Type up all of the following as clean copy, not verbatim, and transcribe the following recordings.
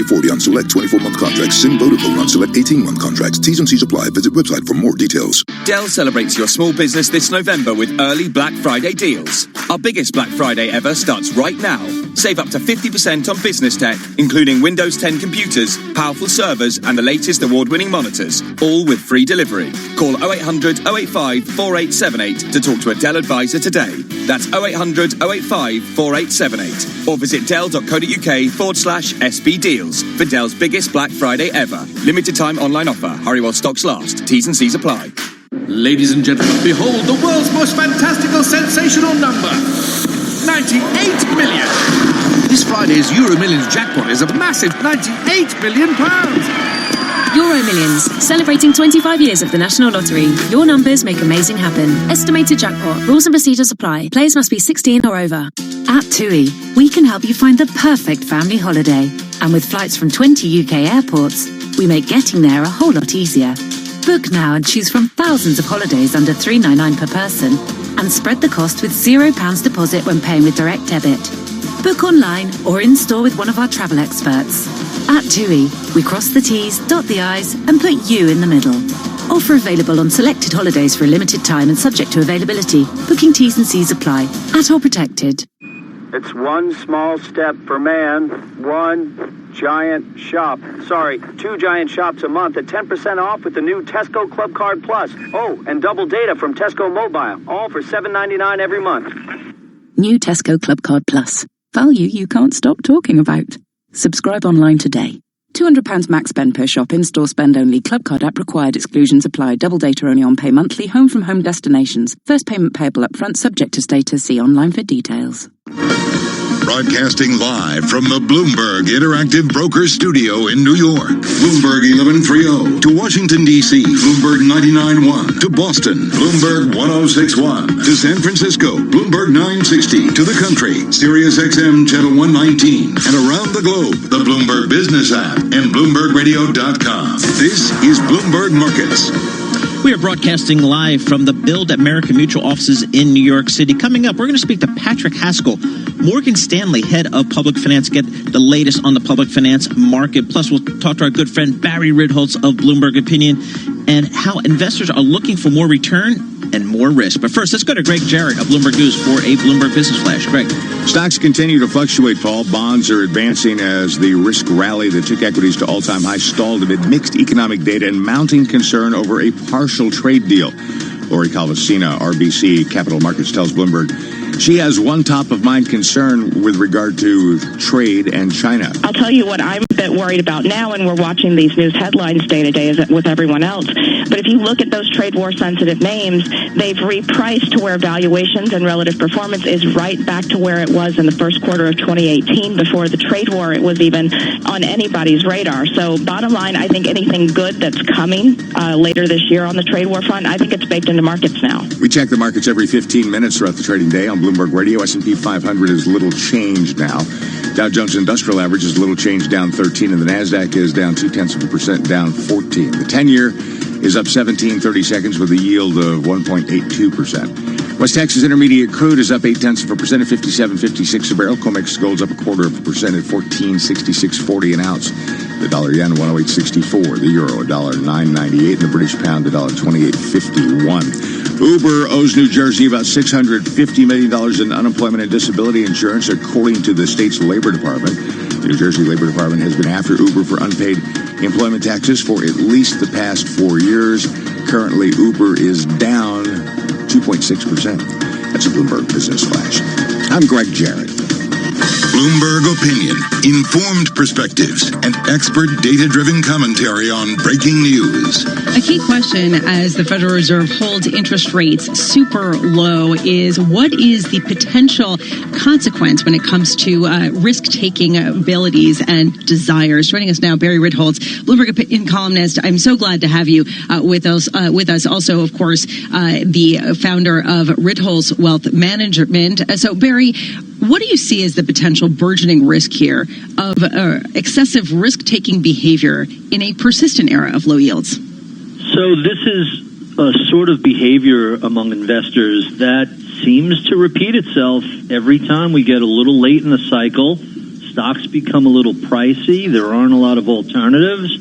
40 on select 24-month contracts. SIM Vodafone on select 18-month contracts. T's and C's apply. Visit website for more details. Dell celebrates your small business this November with early Black Friday deals. Our biggest Black Friday ever starts right now. Save up to 50% on business tech, including Windows 10 computers, powerful servers, and the latest award-winning monitors, all with free delivery. Call 0800 085 4878 to talk to a Dell advisor today. That's 0800 085 4878. Or visit dell.co.uk/SB deals for Dell's biggest Black Friday ever. Limited time online offer. Hurry while stocks last. T's and C's apply. Ladies and gentlemen, behold the world's most fantastical, sensational number. 98 million. This Friday's Euro Millions jackpot is a massive £98 million. Euro Millions, celebrating 25 years of the National Lottery. Your numbers make amazing happen. Estimated jackpot. Rules and procedures apply. Players must be 16 or over. At TUI, we can help you find the perfect family holiday. And with flights from 20 UK airports, we make getting there a whole lot easier. Book now and choose from thousands of holidays under $399 per person, and spread the cost with £0 deposit when paying with direct debit. Book online or in store with one of our travel experts. At TUI, we cross the T's, dot the I's, and put you in the middle. Offer available on selected holidays for a limited time and subject to availability. Booking T's and C's apply. At or protected. It's one small step for man, one giant shop. Sorry, 2 giant shops a month at 10% off with the new Tesco Club Card Plus. Oh, and double data from Tesco Mobile, all for $7.99 every month. New Tesco Club Card Plus. Value you can't stop talking about. Subscribe online today. £200 max spend per shop, in-store spend only. Club Card app required. Exclusions apply. Double data only on pay monthly. Home from home destinations. First payment payable up front, subject to status. See online for details. Broadcasting live from the Bloomberg Interactive Brokers Studio in New York. Bloomberg 1130 to Washington, D.C. Bloomberg 99.1 to Boston. Bloomberg 106.1 to San Francisco. Bloomberg 960 to the country. Sirius XM Channel 119. And around the globe, the Bloomberg Business app and BloombergRadio.com. This is Bloomberg Markets. We are broadcasting live from the Build American Mutual offices in New York City. Coming up, we're going to speak to Patrick Haskell, Morgan Stanley, head of public finance, get the latest on the public finance market. Plus, we'll talk to our good friend Barry Ritholtz of Bloomberg Opinion and how investors are looking for more return and more risk. But first, let's go to Greg Jarrett of Bloomberg News for a Bloomberg Business Flash. Greg. Stocks continue to fluctuate, Paul. Bonds are advancing as the risk rally that took equities to all-time highs stalled amid mixed economic data and mounting concern over a partial trade deal. Lori Calvasina, RBC Capital Markets, tells Bloomberg she has one top-of-mind concern with regard to trade and China. I'll tell you what I'm a bit worried about now, and we're watching these news headlines day to day with everyone else. But if you look at those trade war-sensitive names, they've repriced to where valuations and relative performance is right back to where it was in the first quarter of 2018. Before the trade war, it was even on anybody's radar. So bottom line, I think anything good that's coming later this year on the trade war front, I think it's baked into markets now. We check the markets every 15 minutes throughout the trading day on Bloomberg Radio. S&P 500 is little changed now. Dow Jones Industrial Average is little change, down 13, and the NASDAQ is down 0.2%, down 14. The 10-year is up 17 seconds with a yield of 1.82%. West Texas Intermediate Crude is up 0.8% at 57.56 a barrel. COMEX gold's up 0.25% at 14.6640 an ounce. The dollar yen 108.64. The euro $1.998, and the British pound $1.2851. Uber owes New Jersey about $650 million in unemployment and disability insurance, according to the state's Labor Department. The New Jersey Labor Department has been after Uber for unpaid employment taxes for at least the past 4 years. Currently, Uber is down 2.6%. That's a Bloomberg Business Flash. I'm Greg Jarrett. Bloomberg Opinion, informed perspectives, and expert data-driven commentary on breaking news. A key question as the Federal Reserve holds interest rates super low is what is the potential consequence when it comes to risk-taking abilities and desires? Joining us now, Barry Ritholtz, Bloomberg Opinion columnist. I'm so glad to have you with us. Also, of course, the founder of Ritholtz Wealth Management. So, Barry, what do you see as the potential burgeoning risk here of excessive risk-taking behavior in a persistent era of low yields? So this is a sort of behavior among investors that seems to repeat itself every time we get a little late in the cycle. stocks become a little pricey. There aren't a lot of alternatives.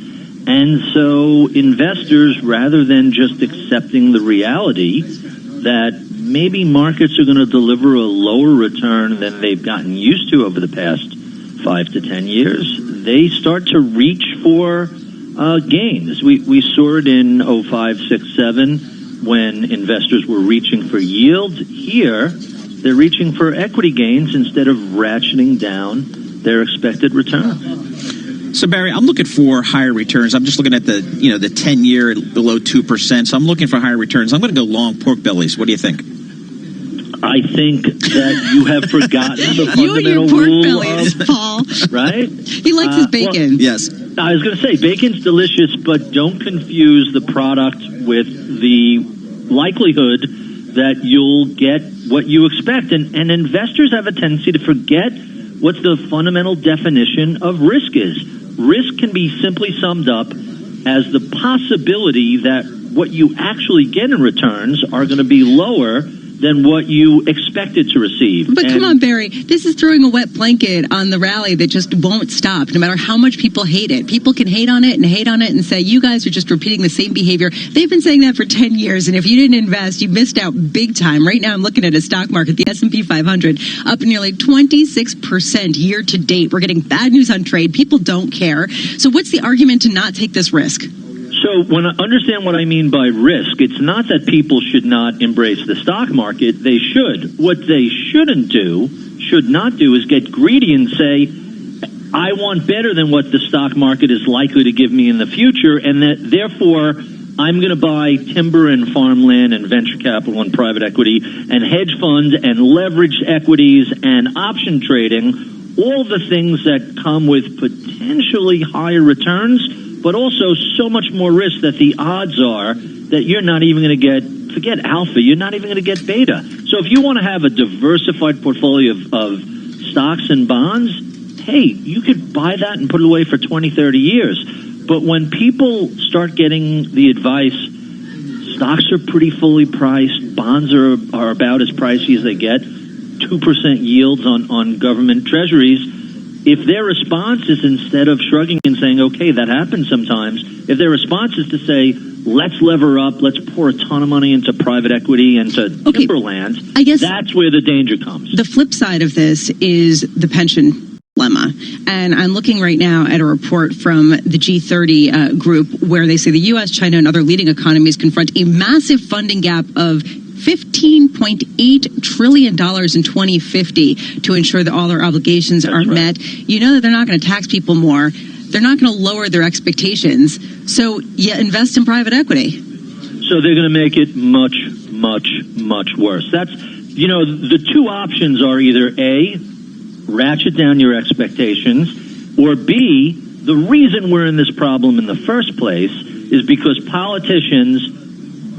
And so investors, rather than just accepting the reality that maybe markets are going to deliver a lower return than they've gotten used to over the past 5 to 10 years, they start to reach for gains. We saw it in 05, 6, 7 when investors were reaching for yield. Here, they're reaching for equity gains instead of ratcheting down their expected return. So, Barry, I'm looking for higher returns. I'm just looking at the 10-year below 2%. So I'm looking for higher returns. I'm going to go long pork bellies. What do you think? I think that you have forgotten the fundamental you and your pork rule bellies, Paul. Right? He likes his bacon. Well, yes. I was going to say, bacon's delicious, but don't confuse the product with the likelihood that you'll get what you expect. And investors have a tendency to forget what the fundamental definition of risk is. Risk can be simply summed up as the possibility that what you actually get in returns are going to be lower than what you expected to receive. But come on, Barry, this is throwing a wet blanket on the rally that just won't stop, no matter how much people hate it. People can hate on it and say, you guys are just repeating the same behavior. They've been saying that for 10 years, and if you didn't invest, you missed out big time. Right now, I'm looking at a stock market, the S&P 500, up nearly 26% year to date. We're getting bad news on trade. People don't care. So what's the argument to not take this risk? So when I understand what I mean by risk, it's not that people should not embrace the stock market. They should. What they should not do is get greedy and say, I want better than what the stock market is likely to give me in the future, and that therefore I'm going to buy timber and farmland and venture capital and private equity and hedge funds and leveraged equities and option trading, all the things that come with potentially higher returns, but also so much more risk that the odds are that you're not even going to get, forget alpha, you're not even going to get beta. So if you want to have a diversified portfolio of stocks and bonds, hey, you could buy that and put it away for 20, 30 years. But when people start getting the advice, stocks are pretty fully priced, bonds are about as pricey as they get, 2% yields on government treasuries, if their response is, instead of shrugging and saying, okay, that happens sometimes, if their response is to say, let's lever up, let's pour a ton of money into private equity and to timberlands, I guess that's where the danger comes. The flip side of this is the pension dilemma. And I'm looking right now at a report from the G30 group where they say the U.S., China, and other leading economies confront a massive funding gap of $15.8 trillion in 2050 to ensure that all their obligations are met. You know that they're not going to tax people more. They're not going to lower their expectations. So invest in private equity. So they're going to make it much, much, much worse. That's, the two options are either A, ratchet down your expectations, or B, the reason we're in this problem in the first place is because politicians,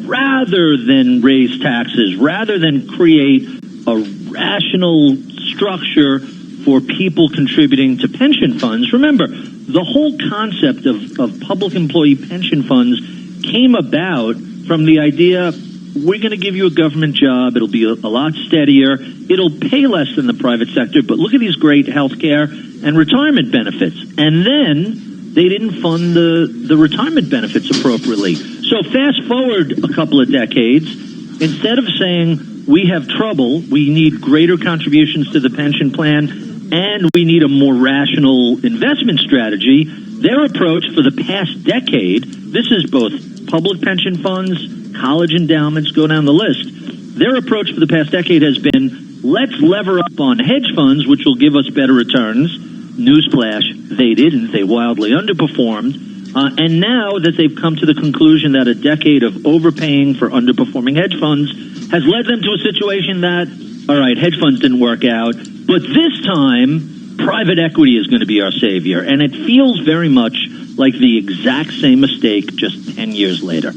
rather than raise taxes, rather than create a rational structure for people contributing to pension funds. Remember, the whole concept of public employee pension funds came about from the idea, we're going to give you a government job, it'll be a lot steadier, it'll pay less than the private sector, but look at these great health care and retirement benefits. And then they didn't fund the retirement benefits appropriately. So fast forward a couple of decades, instead of saying we have trouble, we need greater contributions to the pension plan, and we need a more rational investment strategy, their approach for the past decade, this is both public pension funds, college endowments, go down the list, their approach for the past decade has been, let's lever up on hedge funds, which will give us better returns. Newsflash, they didn't. They wildly underperformed. And now that they've come to the conclusion that a decade of overpaying for underperforming hedge funds has led them to a situation that, all right, hedge funds didn't work out, but this time, private equity is going to be our savior. And it feels very much like the exact same mistake just 10 years later.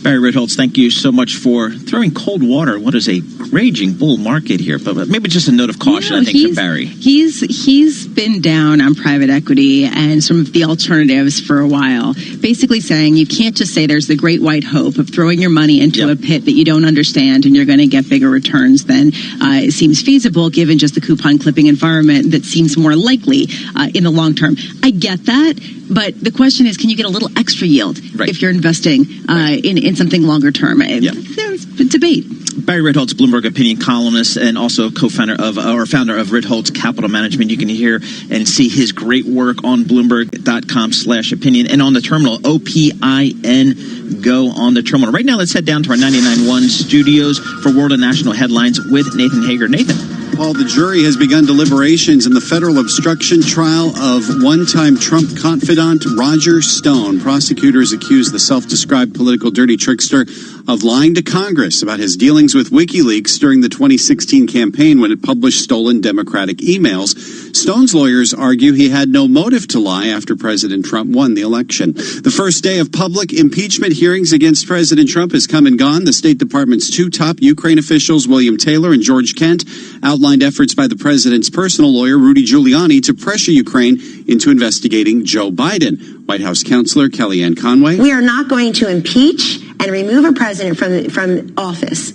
Barry Ritholtz, thank you so much for throwing cold water. What is a raging bull market here? But maybe just a note of caution, I think, for Barry. He's been down on private equity and some of the alternatives for a while, basically saying you can't just say there's the great white hope of throwing your money into a pit that you don't understand and you're going to get bigger returns than it seems feasible given just the coupon clipping environment that seems more likely in the long term. I get that, but the question is, can you get a little extra yield if you're investing in something longer term? There's debate. Barry Ritholtz, Bloomberg opinion columnist and also founder of Ritholtz Capital Management. You can hear and see his great work on Bloomberg.com/opinion and on the terminal, OPIN, go on the terminal. Right now, let's head down to our 99.1 studios for world and national headlines with Nathan Hager. Nathan. Paul, the jury has begun deliberations in the federal obstruction trial of one-time Trump confidant Roger Stone. Prosecutors accuse the self-described political dirty trickster of lying to Congress about his dealings with WikiLeaks during the 2016 campaign when it published stolen Democratic emails. Stone's lawyers argue he had no motive to lie after President Trump won the election. The first day of public impeachment hearings against President Trump has come and gone. The State Department's two top Ukraine officials, William Taylor and George Kent, outlined efforts by the president's personal lawyer, Rudy Giuliani, to pressure Ukraine into investigating Joe Biden. White House counselor Kellyanne Conway. We are not going to impeach and remove a president from office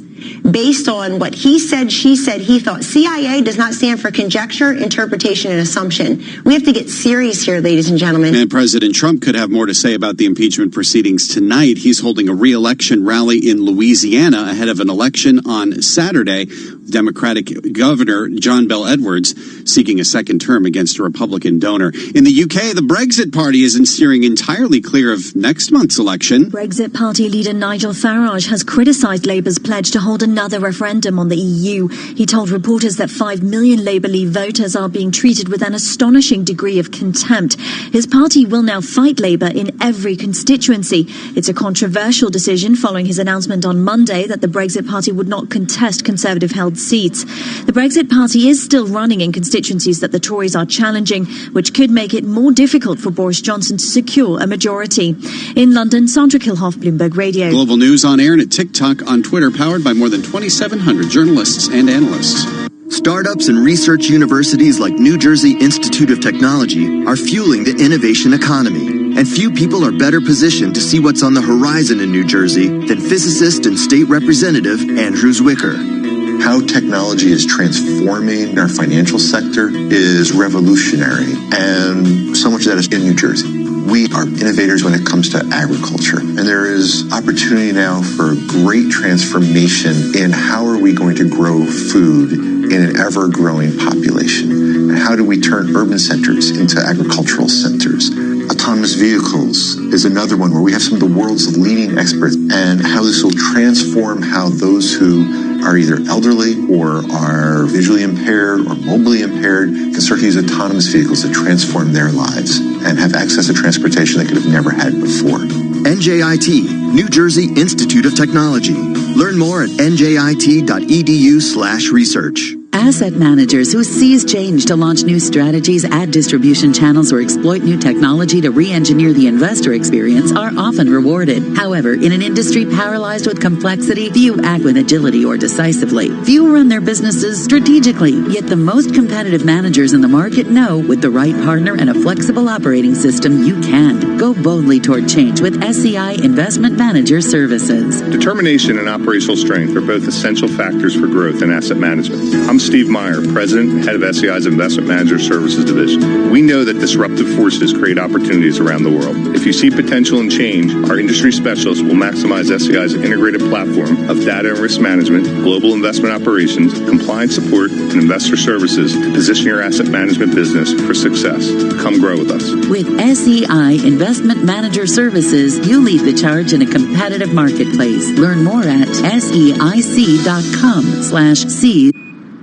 based on what he said, she said, he thought. CIA does not stand for conjecture, interpretation, and assumption. We have to get serious here, ladies and gentlemen. And President Trump could have more to say about the impeachment proceedings tonight. He's holding a re-election rally in Louisiana ahead of an election on Saturday. Democratic Governor John Bel Edwards seeking a second term against a Republican donor. In the UK, the Brexit Party isn't steering entirely clear of next month's election. Brexit Party leader Nigel Farage has criticised Labour's pledge to hold another referendum on the EU. He told reporters that 5 million Labour Leave voters are being treated with an astonishing degree of contempt. His party will now fight Labour in every constituency. It's a controversial decision following his announcement on Monday that the Brexit Party would not contest Conservative-held seats. The Brexit Party is still running in constituencies that the Tories are challenging, which could make it more difficult for Boris Johnson to secure a majority. In London, Sandra Kilhoff, Bloomberg Radio. Global news on air and at TikTok, on Twitter, powered by more than 2,700 journalists and analysts. Startups and research universities like New Jersey Institute of Technology are fueling the innovation economy. And few people are better positioned to see what's on the horizon in New Jersey than physicist and state representative Andrew Zwicker. How technology is transforming our financial sector is revolutionary, and so much of that is in New Jersey. We are innovators when it comes to agriculture, and there is opportunity now for great transformation in how are we going to grow food in an ever-growing population, and how do we turn urban centers into agricultural centers. Autonomous vehicles is another one where we have some of the world's leading experts, and how this will transform how those who are either elderly or are visually impaired or mobilely impaired can start to use autonomous vehicles to transform their lives and have access to transportation they could have never had before. NJIT, New Jersey Institute of Technology. Learn more at njit.edu/research. Asset managers who seize change to launch new strategies, add distribution channels, or exploit new technology to re-engineer the investor experience are often rewarded. However, in an industry paralyzed with complexity, few act with agility or decisively. Few run their businesses strategically, yet the most competitive managers in the market know with the right partner and a flexible operating system, you can. Go boldly toward change with SEI Investment Manager Services. Determination and operational strength are both essential factors for growth in asset management. I'm Steve Meyer, President and Head of SEI's Investment Manager Services Division. We know that disruptive forces create opportunities around the world. If you see potential in change, our industry specialists will maximize SEI's integrated platform of data and risk management, global investment operations, compliance support, and investor services to position your asset management business for success. Come grow with us. With SEI Investment Manager Services, you lead the charge in a competitive marketplace. Learn more at SEIC.com/C.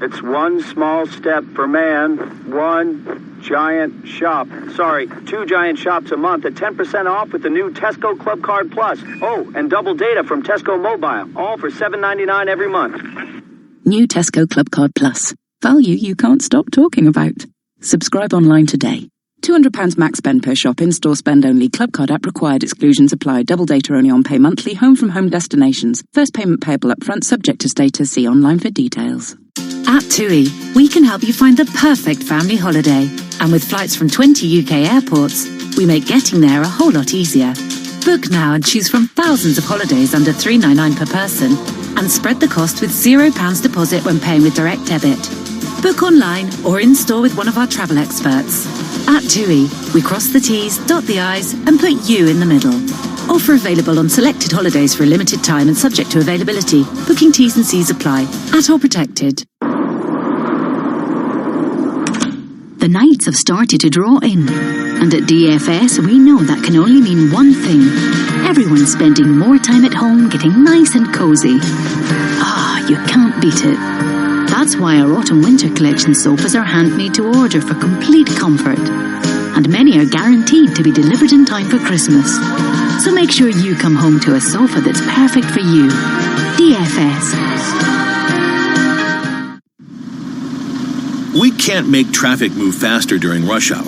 It's one small step for man, one giant shop. Sorry, 2 giant shops a month at 10% off with the new Tesco Club Card Plus. Oh, and double data from Tesco Mobile, all for $7.99 every month. New Tesco Club Card Plus. Value you can't stop talking about. Subscribe online today. £200 max spend per shop, in-store spend only, club card app required, exclusions apply, double data only on pay monthly, home from home destinations. First payment payable up front, subject to status, see online for details. At TUI, we can help you find the perfect family holiday. And with flights from 20 UK airports, we make getting there a whole lot easier. Book now and choose from thousands of holidays under $399 per person, and spread the cost with £0 deposit when paying with direct debit. Book online or in-store with one of our travel experts. At TUI, we cross the T's, dot the I's, and put you in the middle. Offer available on selected holidays for a limited time and subject to availability. Booking T's and C's apply. At all protected. The nights have started to draw in, and at DFS we know that can only mean one thing. Everyone's spending more time at home getting nice and cozy. You can't beat it. That's why our autumn-winter collection sofas are handmade to order for complete comfort, and many are guaranteed to be delivered in time for Christmas. So make sure you come home to a sofa that's perfect for you. DFS. We can't make traffic move faster during rush hour,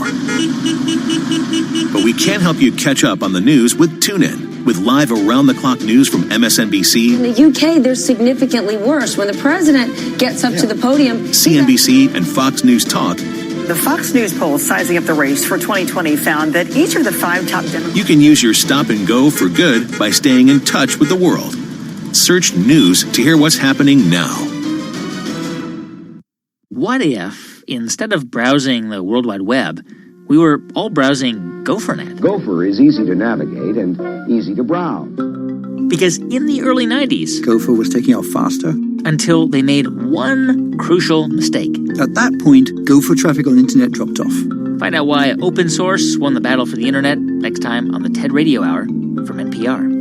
but we can help you catch up on the news with TuneIn. With live around-the-clock news from MSNBC. In the UK, they're significantly worse. When the president gets up to the podium... CNBC and Fox News Talk. The Fox News poll sizing up the race for 2020 found that each of the 5 top Democrats... You can use your stop and go for good by staying in touch with the world. Search news to hear what's happening now. What if, instead of browsing the World Wide Web, we were all browsing GopherNet? Gopher is easy to navigate and easy to browse. Because in the early 90s... Gopher was taking off faster. Until they made one crucial mistake. At that point, Gopher traffic on the internet dropped off. Find out why open source won the battle for the internet next time on the TED Radio Hour from NPR.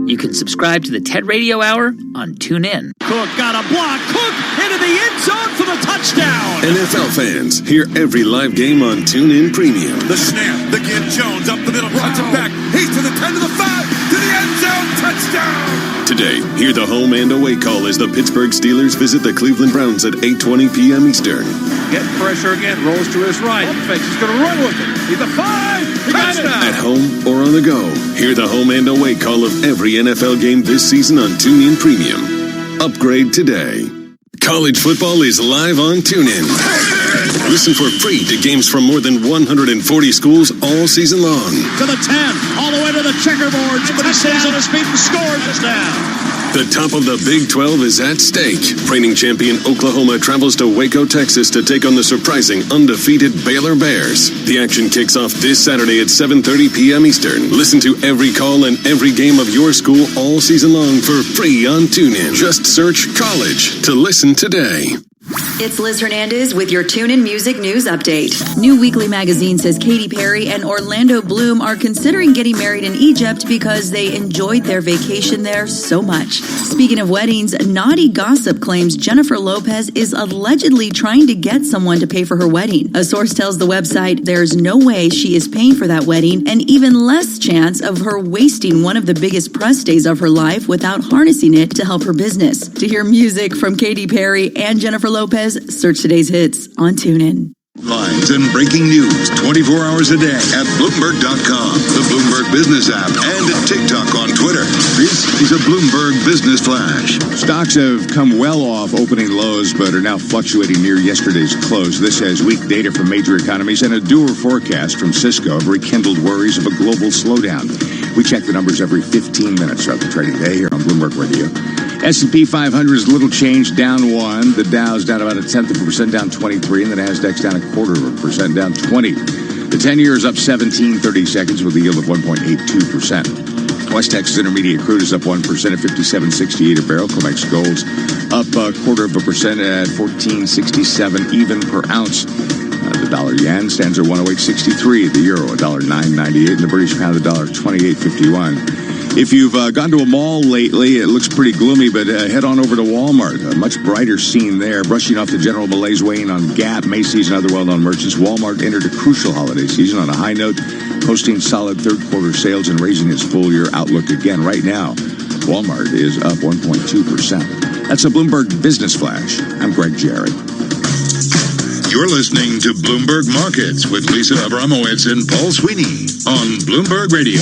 You can subscribe to the TED Radio Hour on TuneIn. Cook got a block. Cook into the end zone for the touchdown. NFL fans, hear every live game on TuneIn Premium. The snap, the give Jones up the middle, runs it back. He's to the 10, to the 5, to the end zone, touchdown. Today, hear the home and away call as the Pittsburgh Steelers visit the Cleveland Browns at 8:20 p.m. Eastern. Get pressure again, rolls to his right. Fakes, he's going to run with it. He's a 5, touchdown. At home or on the go, hear the home and away call of every NFL game this season on TuneIn Premium. Upgrade today. College football is live on TuneIn. Listen for free to games from more than 140 schools all season long. To the 10, all the way to the checkerboard. But he stays on his feet and scores us down. The top of the Big 12 is at stake. Reigning champion Oklahoma travels to Waco, Texas to take on the surprising undefeated Baylor Bears. The action kicks off this Saturday at 7:30 p.m. Eastern. Listen to every call and every game of your school all season long for free on TuneIn. Just search college to listen today. It's Liz Hernandez with your TuneIn Music News Update. New Weekly magazine says Katy Perry and Orlando Bloom are considering getting married in Egypt because they enjoyed their vacation there so much. Speaking of weddings, Naughty Gossip claims Jennifer Lopez is allegedly trying to get someone to pay for her wedding. A source tells the website there's no way she is paying for that wedding, and even less chance of her wasting one of the biggest press days of her life without harnessing it to help her business. To hear music from Katy Perry and Jennifer Lopez, search today's hits on TuneIn. Lines and breaking news 24 hours a day at Bloomberg.com, the Bloomberg Business app, and at TikTok on Twitter. This is a Bloomberg Business Flash. Stocks have come well off opening lows, but are now fluctuating near yesterday's close. This has weak data from major economies and a dour forecast from Cisco have rekindled worries of a global slowdown. We check the numbers every 15 minutes throughout the trading day here on Bloomberg Radio. S&P 500 is little change, down 1. The Dow's down about 0.1%, down 23, and the Nasdaq's down 0.25%, down 20. The 10-year is up 17.30 seconds with a yield of 1.82%. West Texas Intermediate crude is up 1% at 57.68 a barrel. COMEX gold's up 0.25% at 14.67 even per ounce. The dollar yen stands at 108.63. The euro $1.998, and the British pound $1.2851. If you've gone to a mall lately, it looks pretty gloomy, but head on over to Walmart. A much brighter scene there. Brushing off the general malaise weighing on Gap, Macy's, and other well-known merchants, Walmart entered a crucial holiday season on a high note, posting solid third-quarter sales and raising its full-year outlook again. Right now, Walmart is up 1.2%. That's a Bloomberg Business Flash. I'm Greg Jerry. You're listening to Bloomberg Markets with Lisa Abramowitz and Paul Sweeney on Bloomberg Radio.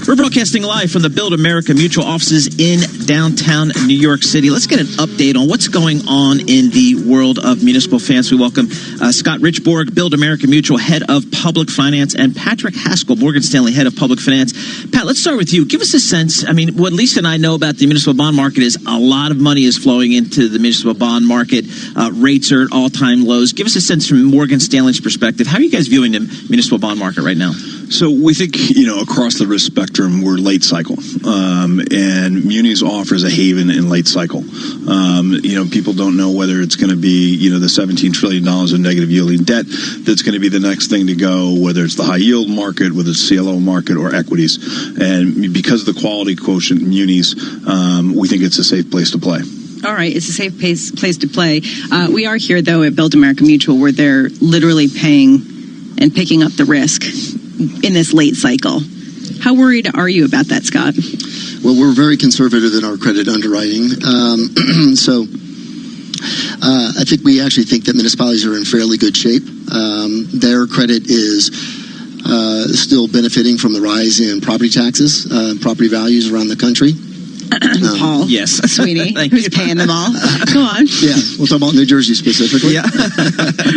We're broadcasting live from the Build America Mutual offices in downtown New York City. Let's get an update on what's going on in the world of municipal finance. We welcome Scott Richborg, Build America Mutual Head of Public Finance, and Patrick Haskell, Morgan Stanley Head of Public Finance. Pat, let's start with you. Give us a sense. I mean, what Lisa and I know about the municipal bond market is a lot of money is flowing into the municipal bond market. Rates are at all-time lows. Give us a sense from Morgan Stanley's perspective. How are you guys viewing the municipal bond market right now? So we think, across the risk spectrum, we're late cycle. And Munis offers a haven in late cycle. People don't know whether it's going to be, the $17 trillion of negative yielding debt that's going to be the next thing to go, whether it's the high yield market, whether it's CLO market or equities. And because of the quality quotient in Munis, we think it's a safe place to play. All right, it's a safe place to play. We are here, though, at Build America Mutual, where they're literally paying and picking up the risk in this late cycle. How worried are you about that, Scott? Well, we're very conservative in our credit underwriting. I think we actually think that municipalities are in fairly good shape. Their credit is still benefiting from the rise in property taxes, property values around the country. Paul, yes, Sweeney, who's paying them all. Go on. Yeah, we'll talk about New Jersey specifically. Yeah.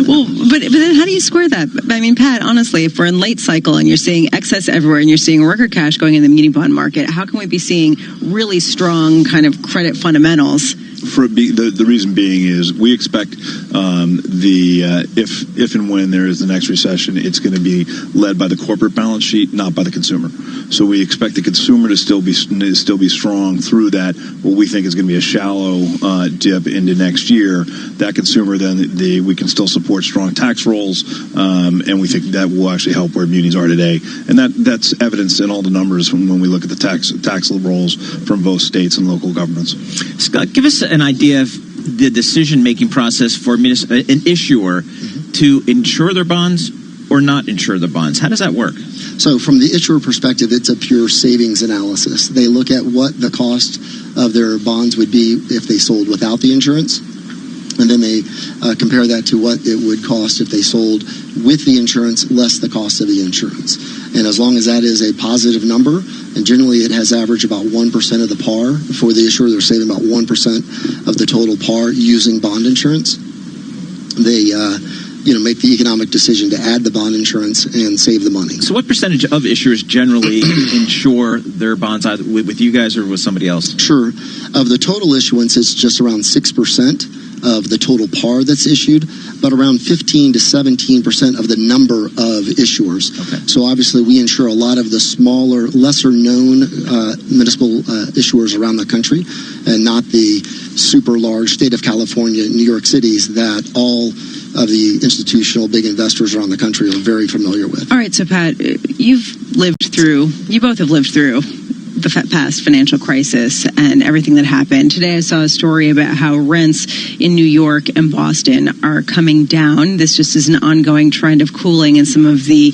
Well, but then how do you square that? I mean, Pat, honestly, if we're in late cycle and you're seeing excess everywhere and you're seeing record cash going in the muni bond market, how can we be seeing really strong kind of credit fundamentals? The reason being is we expect if and when there is the next recession, it's going to be led by the corporate balance sheet, not by the consumer. So we expect the consumer to still be strong through that. What we think is going to be a shallow dip into next year. That consumer we can still support strong tax rolls, and we think that will actually help where munis are today. And that's evidenced in all the numbers when we look at the tax rolls from both states and local governments. Scott, give us an idea of the decision-making process for an issuer to insure their bonds or not insure the bonds. How does that work? So from the issuer perspective, it's a pure savings analysis. They look at what the cost of their bonds would be if they sold without the insurance, and then they compare that to what it would cost if they sold with the insurance less the cost of the insurance. And as long as that is a positive number, and generally it has averaged about 1% of the par for the issuer, they're saving about 1% of the total par using bond insurance. They make the economic decision to add the bond insurance and save the money. So what percentage of issuers generally insure their bonds either with you guys or with somebody else? Sure. Of the total issuance, it's just around 6% of the total par that's issued, but around 15 to 17% of the number of issuers. Okay. So obviously we insure a lot of the smaller, lesser known municipal issuers around the country, and not the super large state of California, New York cities that all of the institutional big investors around the country are very familiar with. All right, so Pat, you both have lived through the past financial crisis and everything that happened. Today I saw a story about how rents in New York and Boston are coming down. This just is an ongoing trend of cooling in some of the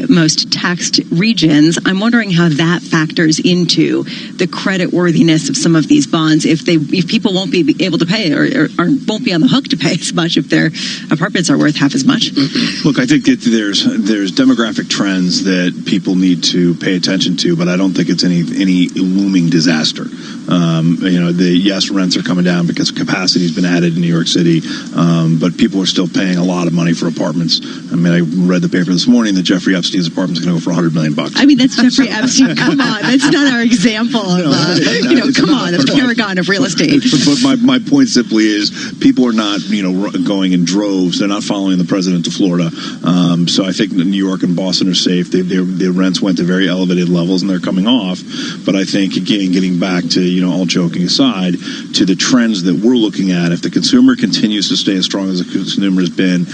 most taxed regions. I'm wondering how that factors into the credit worthiness of some of these bonds if people won't be able to pay or won't be on the hook to pay as much if their apartments are worth half as much. Look, I think that there's demographic trends that people need to pay attention to, but I don't think it's any looming disaster. Yes, rents are coming down because capacity has been added in New York City, but people are still paying a lot of money for apartments. I mean, I read the paper this morning that Jeffrey Epstein's apartment is going to go for $100 million. I mean, that's Jeffrey Epstein. Come on, that's not our example of come on, the paragon of real estate. But my point simply is, people are not going in droves. They're not following the president to Florida. So I think New York and Boston are safe. Their rents went to very elevated levels and they're coming off. But I think, again, getting back to, all joking aside, to the trends that we're looking at, if the consumer continues to stay as strong as the consumer has been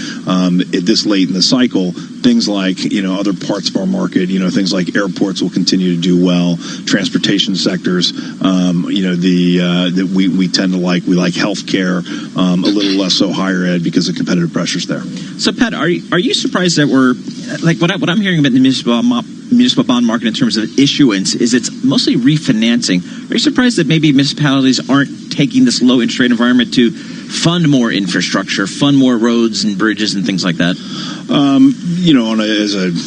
at this late in the cycle, things like, other parts of our market, things like airports will continue to do well, transportation sectors, that we tend to like. We like healthcare, a little less so higher ed because of competitive pressures there. So, Pat, are you surprised that we're, like what I'm hearing about the municipal bond market in terms of issuance is it's mostly refinancing. Are you surprised that maybe municipalities aren't taking this low interest rate environment to fund more infrastructure, fund more roads and bridges and things like that?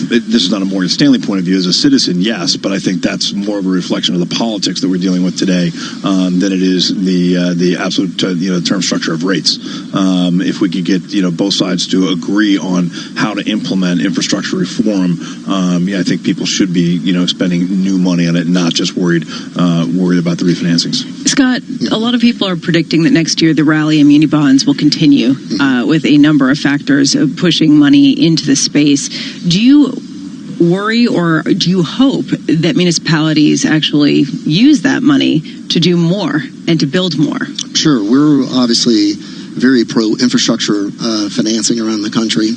This is not a Morgan Stanley point of view. As a citizen, yes, but I think that's more of a reflection of the politics that we're dealing with today than it is the absolute term structure of rates. If we could get both sides to agree on how to implement infrastructure reform, I think people should be spending new money on it, not just worried about the refinancings. Scott, a lot of people are predicting that next year the rally in muni bonds will continue with a number of factors pushing money into the space. Do you worry or do you hope that municipalities actually use that money to do more and to build more? Sure. We're obviously very pro-infrastructure financing around the country.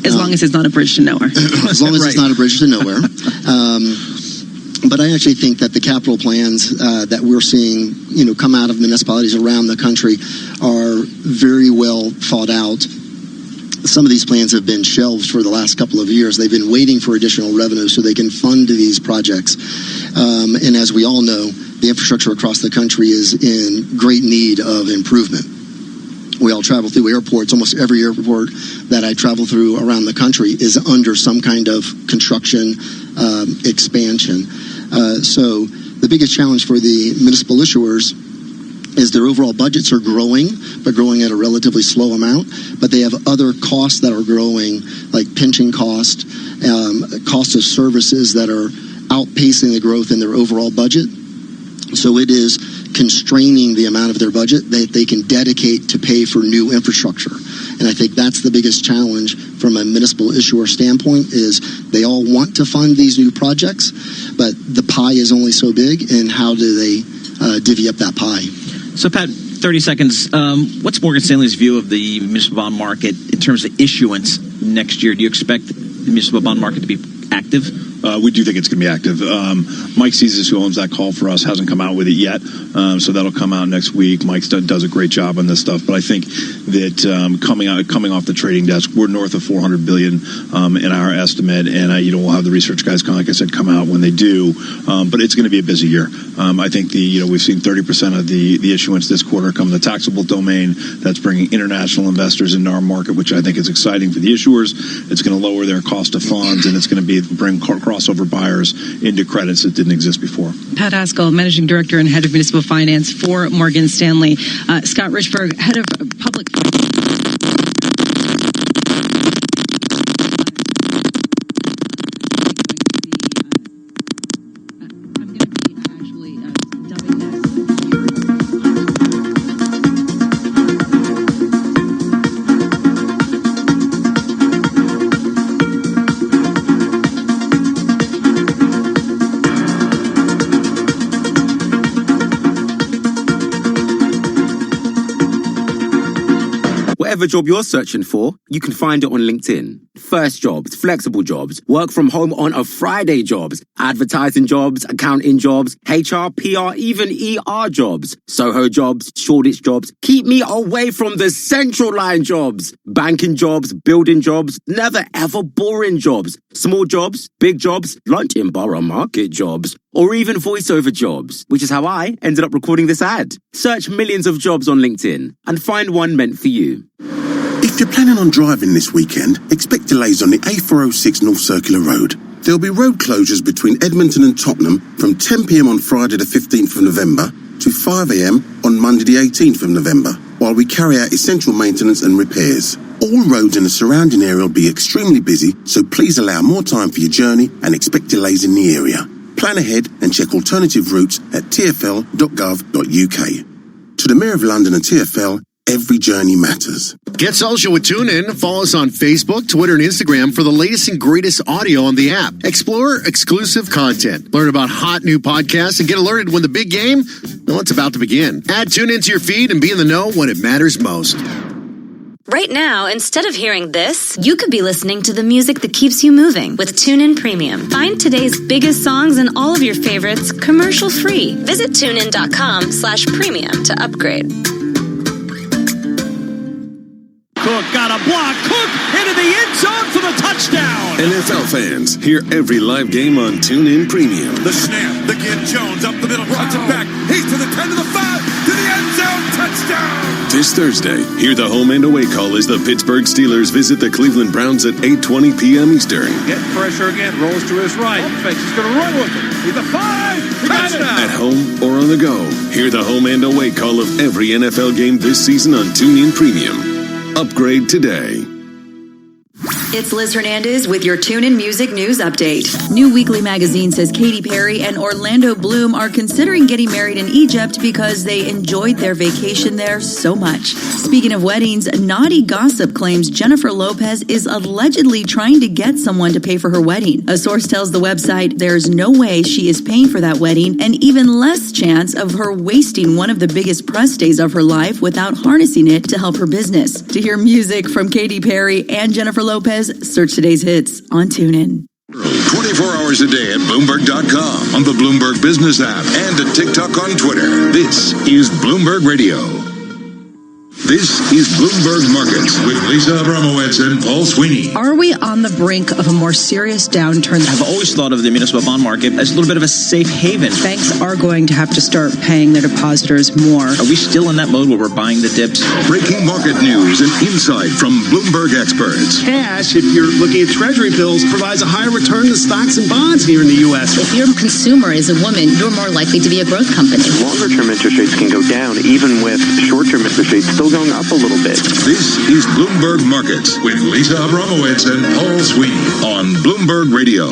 As long as it's not a bridge to nowhere. As long as it's not a bridge to nowhere. But I actually think that the capital plans that we're seeing, come out of municipalities around the country are very well thought out. Some of these plans have been shelved for the last couple of years. They've been waiting for additional revenue so they can fund these projects. And as we all know, the infrastructure across the country is in great need of improvement. We all travel through airports. Almost every airport that I travel through around the country is under some kind of construction expansion. So the biggest challenge for the municipal issuers is their overall budgets are growing, but growing at a relatively slow amount. But they have other costs that are growing, like pension cost, cost of services that are outpacing the growth in their overall budget. So it is constraining the amount of their budget that they can dedicate to pay for new infrastructure. And I think that's the biggest challenge from a municipal issuer standpoint is they all want to fund these new projects, but the pie is only so big, and how do they divvy up that pie? So, Pat, 30 seconds. What's Morgan Stanley's view of the municipal bond market in terms of issuance next year? Do you expect the municipal bond market to be active? We do think it's going to be active. Mike Ceases, who owns that call for us, hasn't come out with it yet, so that'll come out next week. Mike does a great job on this stuff, but I think that coming off the trading desk, we're north of $400 billion in our estimate, and we'll have the research guys, like I said, come out when they do. But it's going to be a busy year. I think we've seen 30% of the issuance this quarter come in the taxable domain. That's bringing international investors into our market, which I think is exciting for the issuers. It's going to lower their cost of funds, and it's going to bring crossover buyers into credits that didn't exist before. Pat Haskell, Managing Director and Head of Municipal Finance for Morgan Stanley. Scott Richburg, Head of Public Whatever job you're searching for, you can find it on LinkedIn. First jobs, flexible jobs, work from home on a Friday jobs, advertising jobs, accounting jobs, HR, PR, even ER jobs, Soho jobs, Shoreditch jobs. Keep me away from the central line jobs. Banking jobs, building jobs, never ever boring jobs. Small jobs, big jobs, lunch in Borough Market jobs, or even voiceover jobs, which is how I ended up recording this ad. Search millions of jobs on LinkedIn and find one meant for you. If you're planning on driving this weekend, expect delays on the A406 North Circular Road. There'll be road closures between Edmonton and Tottenham from 10 p.m. on Friday the 15th of November to 5 a.m. on Monday the 18th of November, while we carry out essential maintenance and repairs. All roads in the surrounding area will be extremely busy, so please allow more time for your journey and expect delays in the area. Plan ahead and check alternative routes at tfl.gov.uk. To the Mayor of London and TfL, every journey matters. Get social with TuneIn. Follow us on Facebook, Twitter, and Instagram for the latest and greatest audio on the app. Explore exclusive content. Learn about hot new podcasts and get alerted when the big game, it's about to begin. Add TuneIn to your feed and be in the know when it matters most. Right now, instead of hearing this, you could be listening to the music that keeps you moving with TuneIn Premium. Find today's biggest songs and all of your favorites commercial-free. Visit TuneIn.com/premium to upgrade. Cook got a block. Cook into the end zone for the touchdown. NFL fans, hear every live game on TuneIn Premium. The snap, the give Jones up the middle, runs it back. He's to the 10 to the 5 to the end zone. Touchdown. This Thursday, hear the home and away call as the Pittsburgh Steelers visit the Cleveland Browns at 8:20 p.m. Eastern. Getting pressure again, rolls to his right. Fakes, he's going to run with it. He's a 5. Touchdown. At home or on the go, hear the home and away call of every NFL game this season on TuneIn Premium. Upgrade today. It's Liz Hernandez with your TuneIn Music News Update. New Weekly Magazine says Katy Perry and Orlando Bloom are considering getting married in Egypt because they enjoyed their vacation there so much. Speaking of weddings, Naughty Gossip claims Jennifer Lopez is allegedly trying to get someone to pay for her wedding. A source tells the website there's no way she is paying for that wedding and even less chance of her wasting one of the biggest press days of her life without harnessing it to help her business. To hear music from Katy Perry and Jennifer Lopez, search today's hits on TuneIn. 24 hours a day at Bloomberg.com, on the Bloomberg Business app, and at TikTok on Twitter. This is Bloomberg Radio. This is Bloomberg Markets with Lisa Abramowitz and Paul Sweeney. Are we on the brink of a more serious downturn? I've always thought of the municipal bond market as a little bit of a safe haven. Banks are going to have to start paying their depositors more. Are we still in that mode where we're buying the dips? Breaking market news and insight from Bloomberg experts. Cash, if you're looking at treasury bills, provides a higher return than stocks and bonds here in the U.S. If your consumer is a woman, you're more likely to be a growth company. Longer-term interest rates can go down, even with short-term interest rates still going up a little bit. This is Bloomberg Markets with Lisa Abramowitz and Paul Sweeney on Bloomberg Radio.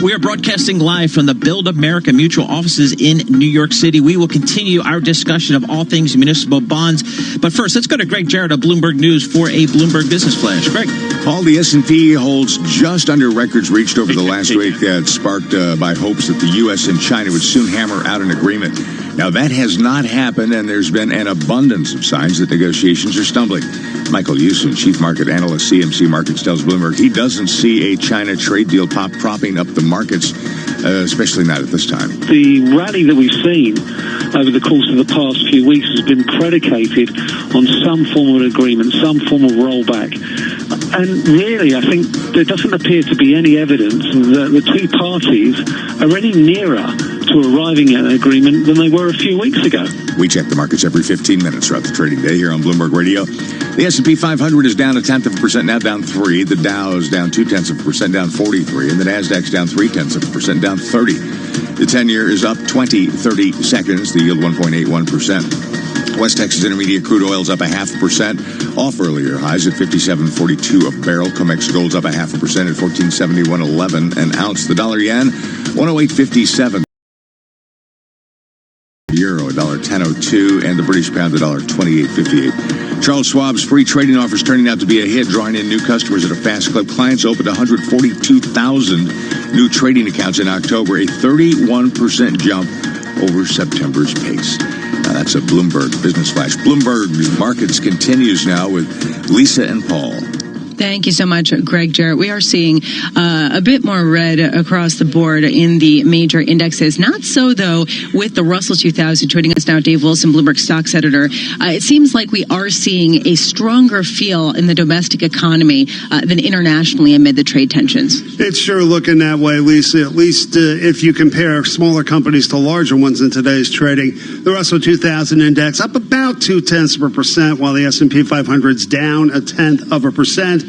We are broadcasting live from the Build America Mutual offices in New York City. We will continue our discussion of all things municipal bonds. But first, let's go to Greg Jarrett of Bloomberg News for a Bloomberg Business Flash. Greg. Paul, the S&P holds just under records reached over the last week, sparked by hopes that the U.S. and China would soon hammer out an agreement. Now, that has not happened, and there's been an abundance of signs that negotiations are stumbling. Michael Houston, chief market analyst, CMC Markets, tells Bloomberg he doesn't see a China trade deal propping up the markets, especially not at this time. The rally that we've seen over the course of the past few weeks has been predicated on some form of agreement, some form of rollback. And really, I think there doesn't appear to be any evidence that the two parties are any nearer to arriving at an agreement than they were a few weeks ago. We check the markets every 15 minutes throughout the trading day here on Bloomberg Radio. The S&P 500 is down 0.1%, now down 3. The Dow is down 0.2%, down 43. And the Nasdaq's down 0.3%, down 30. The 10-year is up 30 seconds. The yield 1.81%. West Texas Intermediate crude oil's up 0.5%, off earlier highs at $57.42 a barrel. COMEX gold's up 0.5% at $14.71.11 an ounce. The dollar yen 108.57. Euro $1.10.02, and the British pound $1.28.58. Charles Schwab's free trading offers turning out to be a hit, drawing in new customers at a fast clip. Clients opened 142,000 new trading accounts in October, a 31% jump over September's pace. Now that's a Bloomberg Business Flash. Bloomberg Markets continues now with Lisa and Paul. Thank you so much, Greg Jarrett. We are seeing a bit more red across the board in the major indexes. Not so, though, with the Russell 2000. Joining us now, Dave Wilson, Bloomberg Stocks editor. It seems like we are seeing a stronger feel in the domestic economy than internationally amid the trade tensions. It's sure looking that way, Lisa, at least if you compare smaller companies to larger ones in today's trading. The Russell 2000 index up about 0.2%, while the S&P 500 is down 0.1%.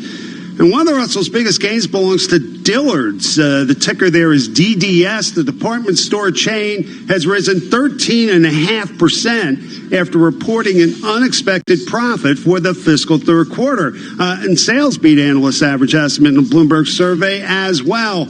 And one of the Russell's biggest gains belongs to Dillard's. The ticker there is DDS. The department store chain has risen 13.5% after reporting an unexpected profit for the fiscal third quarter. And sales beat analysts' average estimate in a Bloomberg survey as well.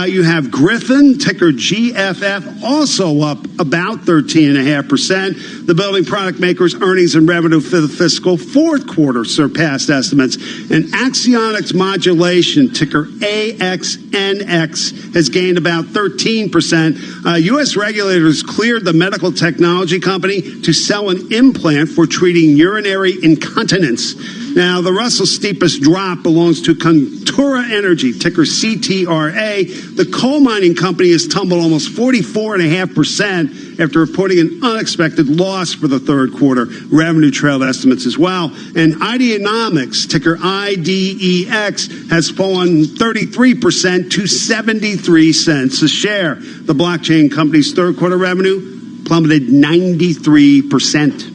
You have Griffin, ticker GFF, also up about 13.5%. The building product maker's earnings and revenue for the fiscal fourth quarter surpassed estimates. And Axionics Modulation, ticker AXNX, has gained about 13%. U.S. regulators cleared the medical technology company to sell an implant for treating urinary incontinence. Now, the Russell's steepest drop belongs to Contura Energy, ticker CTRA. The coal mining company has tumbled almost 44.5% after reporting an unexpected loss for the third quarter. Revenue trailed estimates as well. And Ideanomics, ticker IDEX, has fallen 33% to 73 cents a share. The blockchain company's third quarter revenue plummeted 93%.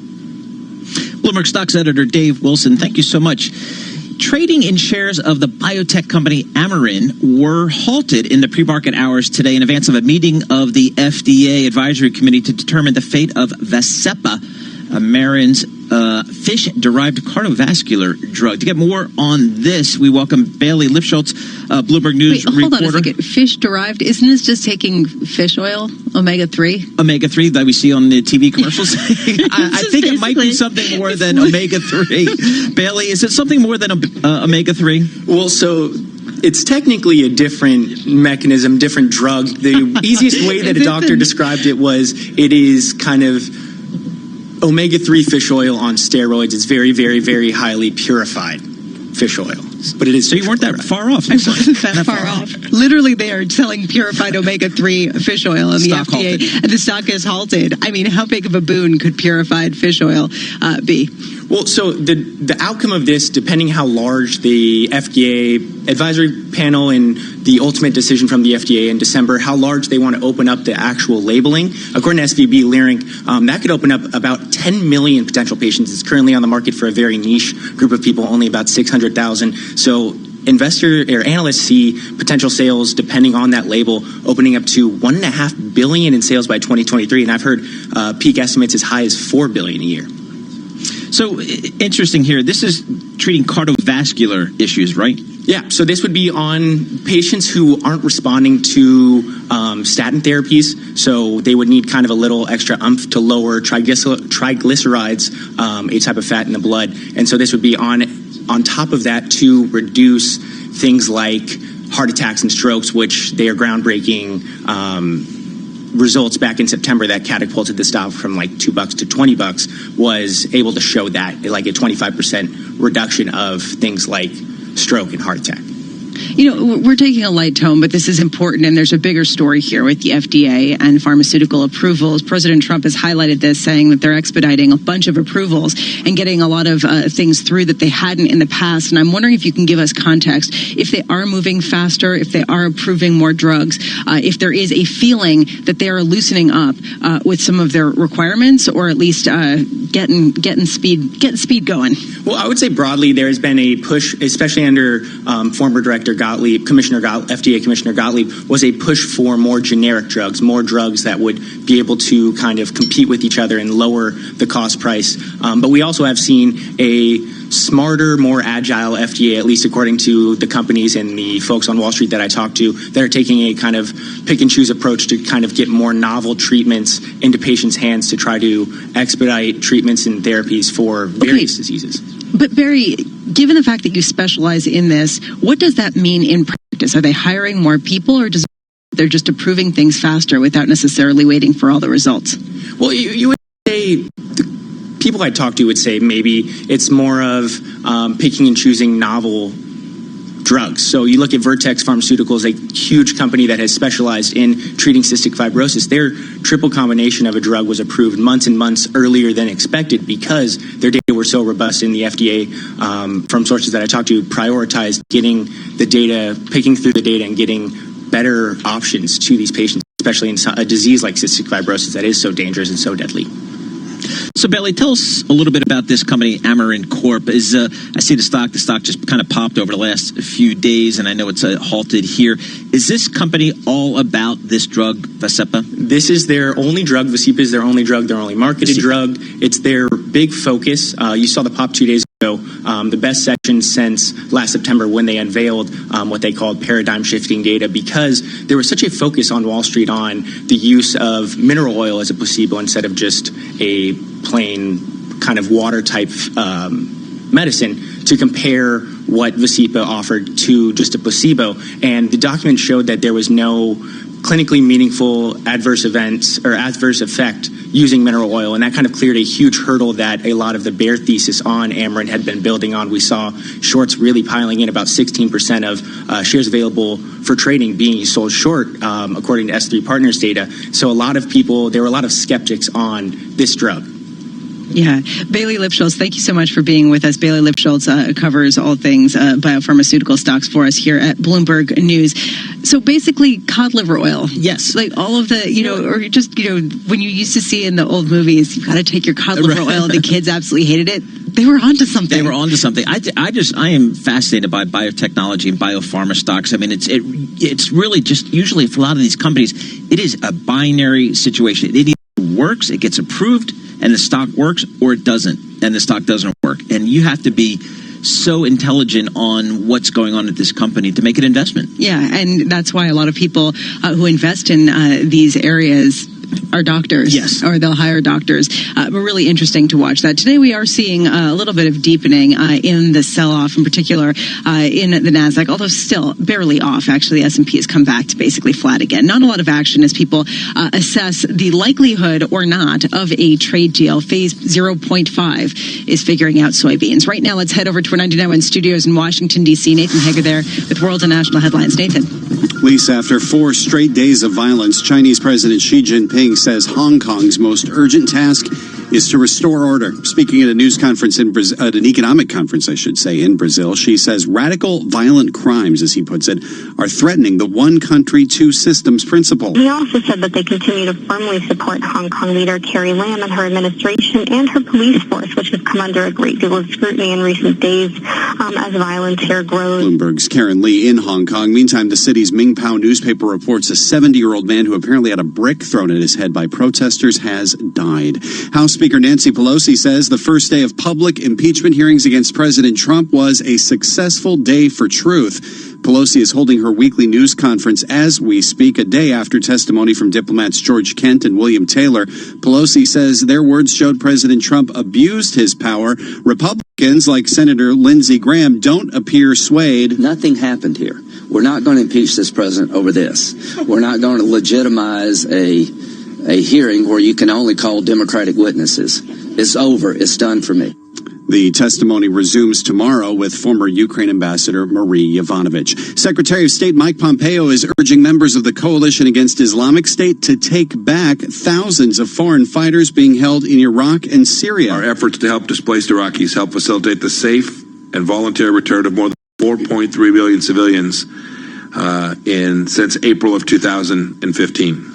Bloomberg Stocks editor Dave Wilson, thank you so much. Trading in shares of the biotech company Amarin were halted in the pre-market hours today in advance of a meeting of the FDA Advisory Committee to determine the fate of Vascepa, Amarin's fish-derived cardiovascular drug. To get more on this, we welcome Bailey Lifschultz, Bloomberg News reporter. Hold on a second. Fish-derived? Isn't this just taking fish oil, omega-3? Omega-3 that we see on the TV commercials? I think it might be something more than omega-3. Bailey, is it something more than omega-3? Well, so it's technically a different mechanism, different drug. The easiest way that a doctor described it was it is kind of omega-3 fish oil on steroids. It's very, very, very highly purified fish oil. But it is. So you weren't that far off. I wasn't that far off. Literally, they are selling purified omega-3 fish oil in the FDA, halted. And the stock is halted. I mean, how big of a boon could purified fish oil be? Well, so the outcome of this, depending how large the FDA advisory panel and the ultimate decision from the FDA in December, how large they want to open up the actual labeling. According to SVB Leerink, that could open up about 10 million potential patients. It's currently on the market for a very niche group of people, only about 600,000. So investor or analysts see potential sales, depending on that label, opening up to $1.5 billion in sales by 2023. And I've heard peak estimates as high as $4 billion a year. So interesting here. This is treating cardiovascular issues, right? Yeah. So this would be on patients who aren't responding to statin therapies. So they would need kind of a little extra oomph to lower triglycerides, a type of fat in the blood. And so this would be on top of that to reduce things like heart attacks and strokes, which they are groundbreaking results back in September that catapulted the stock from like $2 to $20 was able to show that like a 25% reduction of things like stroke and heart attack. You know, we're taking a light tone, but this is important, and there's a bigger story here with the FDA and pharmaceutical approvals. President Trump has highlighted this, saying that they're expediting a bunch of approvals and getting a lot of things through that they hadn't in the past. And I'm wondering if you can give us context, if they are moving faster, if they are approving more drugs, if there is a feeling that they are loosening up with some of their requirements, or at least getting speed going. Well, I would say broadly there has been a push, especially under former Director Gottlieb, FDA Commissioner Gottlieb, was a push for more generic drugs, more drugs that would be able to kind of compete with each other and lower the cost price. But we also have seen a smarter, more agile FDA, at least according to the companies and the folks on Wall Street that I talked to, that are taking a kind of pick and choose approach to kind of get more novel treatments into patients' hands to try to expedite treatments and therapies for various diseases. But Barry, given the fact that you specialize in this, what does that mean in practice? Are they hiring more people, or they're just approving things faster without necessarily waiting for all the results? Well, you would say the people I talk to would say maybe it's more of picking and choosing novel drugs. So you look at Vertex Pharmaceuticals, a huge company that has specialized in treating cystic fibrosis. Their triple combination of a drug was approved months and months earlier than expected because their data were so robust, in the FDA, from sources that I talked to, prioritized getting the data, picking through the data and getting better options to these patients, especially in a disease like cystic fibrosis that is so dangerous and so deadly. So, Bailey, tell us a little bit about this company, Amarin Corp. I see the stock just kind of popped over the last few days, and I know it's halted here. Is this company all about this drug, Vascepa? This is their only drug. Vascepa is their only drug, their only marketed drug. It's their big focus. You saw the pop 2 days ago, the best session since last September when they unveiled what they called paradigm-shifting data, because there was such a focus on Wall Street on the use of mineral oil as a placebo instead of just a plain kind of water-type medicine, to compare what Vascepa offered to just a placebo. And the document showed that there was no clinically meaningful adverse events or adverse effect using mineral oil, and that kind of cleared a huge hurdle that a lot of the bear thesis on Amarin had been building on. We saw shorts really piling in, about 16% of shares available for trading being sold short, according to S3 Partners data. So there were a lot of skeptics on this drug. Yeah. Bailey Lipschultz, thank you so much for being with us. Bailey Lipschultz covers all things biopharmaceutical stocks for us here at Bloomberg News. So basically, cod liver oil. Yes. Like all of the, or just, when you used to see in the old movies, you've got to take your cod liver oil. The kids absolutely hated it. They were onto something. I am fascinated by biotechnology and biopharma stocks. I mean, it's really just usually for a lot of these companies, it is a binary situation. It either works, it gets approved, and the stock works, or it doesn't, and the stock doesn't work. And you have to be so intelligent on what's going on at this company to make an investment. Yeah, and that's why a lot of people who invest in these areas are doctors. Yes. Or they'll hire doctors. Really interesting to watch that. Today we are seeing a little bit of deepening in the sell-off, in particular in the NASDAQ, although still barely off. Actually, the S&P has come back to basically flat again. Not a lot of action as people assess the likelihood or not of a trade deal. Phase 0.5 is figuring out soybeans. Right now, let's head over to our 99.1 studios in Washington, D.C. Nathan Hager there with world and national headlines. Nathan. Lisa, after 4 straight days of violence, Chinese President Xi Jinping says Hong Kong's most urgent task is to restore order. Speaking at a news conference in Brazil, at an economic conference, I should say, in Brazil, Xi says radical violent crimes, as he puts it, are threatening the one country, two systems principle. He also said that they continue to firmly support Hong Kong leader Carrie Lam and her administration and her police force, which has come under a great deal of scrutiny in recent days as violence here grows. Bloomberg's Karen Lee in Hong Kong. Meantime, the city's Mingpao newspaper reports a 70-year-old man who apparently had a brick thrown at his head by protesters has died. House Speaker Nancy Pelosi says the first day of public impeachment hearings against President Trump was a successful day for truth. Pelosi is holding her weekly news conference as we speak, a day after testimony from diplomats George Kent and William Taylor. Pelosi says their words showed President Trump abused his power. Republicans, like Senator Lindsey Graham, don't appear swayed. Nothing happened here. We're not going to impeach this president over this. We're not going to legitimize a hearing where you can only call Democratic witnesses. It's over. It's done for me. The testimony resumes tomorrow with former Ukraine Ambassador Marie Yovanovitch. Secretary of State Mike Pompeo is urging members of the coalition against Islamic State to take back thousands of foreign fighters being held in Iraq and Syria. Our efforts to help displaced Iraqis help facilitate the safe and voluntary return of more than 4.3 million civilians since April of 2015.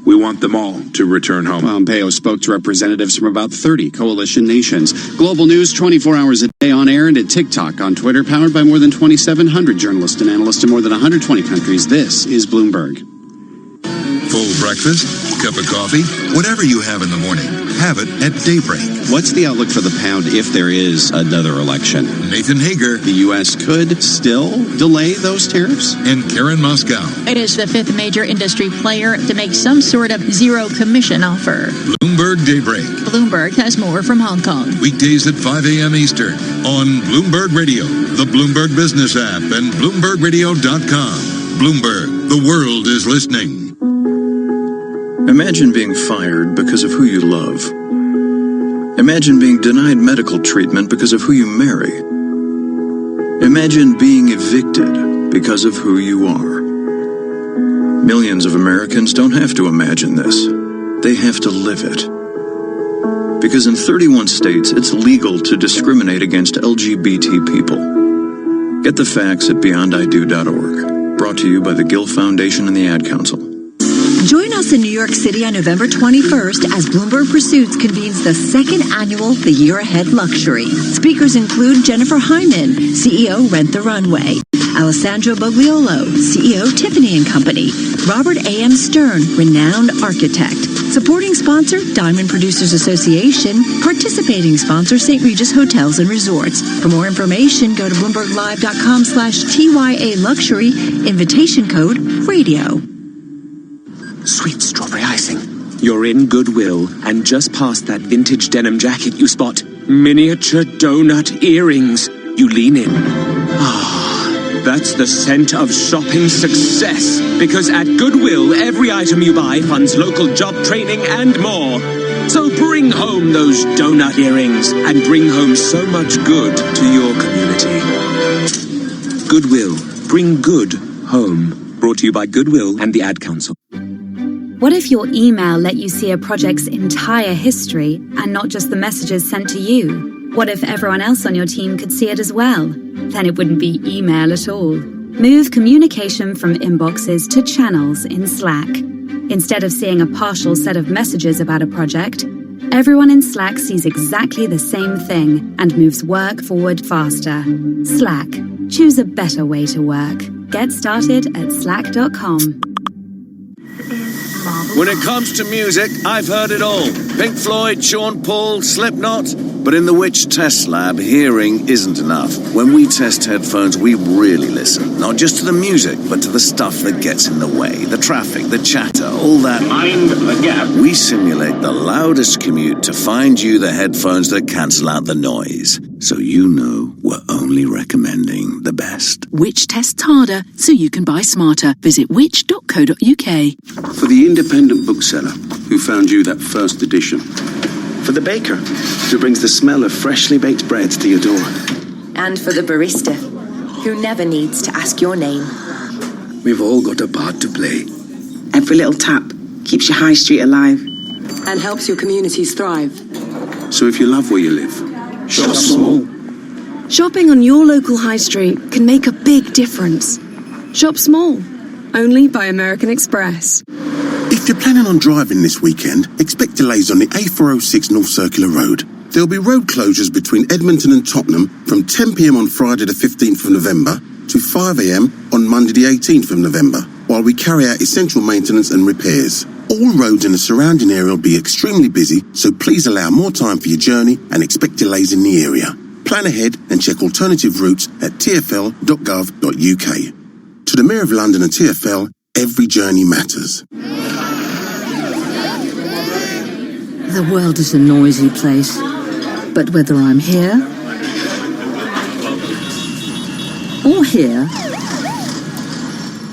We want them all to return home. Pompeo spoke to representatives from about 30 coalition nations. Global news 24 hours a day on air and at TikTok, on Twitter, powered by more than 2,700 journalists and analysts in more than 120 countries. This is Bloomberg. Full breakfast, cup of coffee, whatever you have in the morning, have it at daybreak. What's the outlook for the pound if there is another election? Nathan Hager. The U.S. could still delay those tariffs? And Karen Moscow. It is the fifth major industry player to make some sort of zero commission offer. Bloomberg Daybreak. Bloomberg has more from Hong Kong. Weekdays at 5 a.m. Eastern on Bloomberg Radio, the Bloomberg Business app, and BloombergRadio.com. Bloomberg, the world is listening. Imagine being fired because of who you love. Imagine being denied medical treatment because of who you marry. Imagine being evicted because of who you are. Millions of Americans don't have to imagine this. They have to live it. Because in 31 states, it's legal to discriminate against LGBT people. Get the facts at beyondido.org. Brought to you by the Gill Foundation and the Ad Council. Join us in New York City on November 21st as Bloomberg Pursuits convenes the second annual The Year Ahead Luxury. Speakers include Jennifer Hyman, CEO Rent the Runway, Alessandro Bogliolo, CEO Tiffany & Company, Robert A.M. Stern, renowned architect. Supporting sponsor, Diamond Producers Association. Participating sponsor, St. Regis Hotels and Resorts. For more information, go to BloombergLive.com/TYA Luxury. Invitation code RADIO. Sweet strawberry icing. You're in Goodwill, and just past that vintage denim jacket you spot miniature donut earrings. You lean in. Ah, that's the scent of shopping success. Because at Goodwill, every item you buy funds local job training and more. So bring home those donut earrings and bring home so much good to your community. Goodwill. Bring good home. Brought to you by Goodwill and the Ad Council. What if your email let you see a project's entire history and not just the messages sent to you? What if everyone else on your team could see it as well? Then it wouldn't be email at all. Move communication from inboxes to channels in Slack. Instead of seeing a partial set of messages about a project, everyone in Slack sees exactly the same thing and moves work forward faster. Slack. Choose a better way to work. Get started at slack.com. When it comes to music, I've heard it all. Pink Floyd, Sean Paul, Slipknot. But in the Witch Test Lab, hearing isn't enough. When we test headphones, we really listen. Not just to the music, but to the stuff that gets in the way. The traffic, the chatter, all that. Mind the gap. We simulate the loudest commute to find you the headphones that cancel out the noise. So you know we're only recommending the best. Which tests harder so you can buy smarter. Visit which.co.uk. For the independent bookseller who found you that first edition. For the baker who brings the smell of freshly baked breads to your door. And for the barista who never needs to ask your name. We've all got a part to play. Every little tap keeps your high street alive. And helps your communities thrive. So if you love where you live, shop small. Shopping on your local high street can make a big difference. Shop small. Only by American Express. If you're planning on driving this weekend, expect delays on the A406 North Circular Road. There'll be road closures between Edmonton and Tottenham from 10 p.m. on Friday the 15th of November to 5 a.m. on Monday the 18th of November, while we carry out essential maintenance and repairs. All roads in the surrounding area will be extremely busy, so please allow more time for your journey and expect delays in the area. Plan ahead and check alternative routes at tfl.gov.uk. To the Mayor of London and TfL, every journey matters. The world is a noisy place, but whether I'm here or here,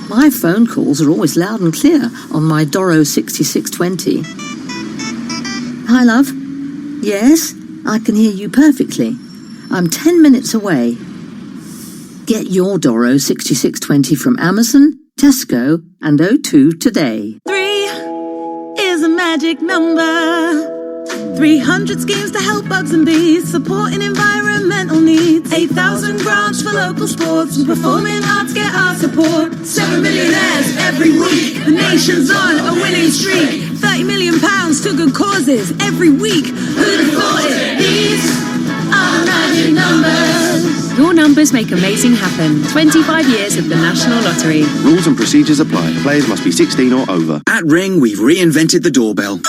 my phone calls are always loud and clear on my Doro 6620. Hi, love. Yes, I can hear you perfectly. I'm 10 minutes away. Get your Doro 6620 from Amazon, Tesco, and O2 today. 3 is a magic number. 300 schemes to help bugs and bees, supporting environmental needs. 8,000 grants for local sports, and performing arts get our support. 7 millionaires every week, the nation's on a winning streak. 30 million pounds to good causes every week. Who'd have thought it? These are magic numbers. Your numbers make amazing happen. 25 years of the National Lottery. Rules and procedures apply. Players must be 16 or over. At Ring, we've reinvented the doorbell.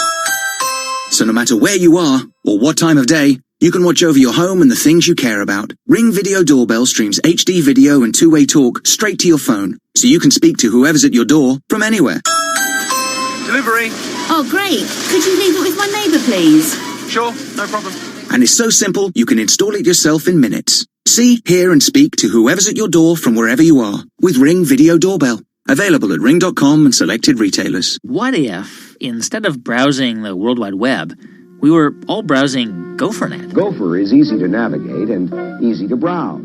So no matter where you are or what time of day, you can watch over your home and the things you care about. Ring Video Doorbell streams HD video and two-way talk straight to your phone, so you can speak to whoever's at your door from anywhere. Delivery. Oh, great. Could you leave it with my neighbour, please? Sure, no problem. And it's so simple, you can install it yourself in minutes. See, hear and speak to whoever's at your door from wherever you are with Ring Video Doorbell. Available at ring.com and selected retailers. What if, instead of browsing the World Wide Web, we were all browsing GopherNet? Gopher is easy to navigate and easy to browse.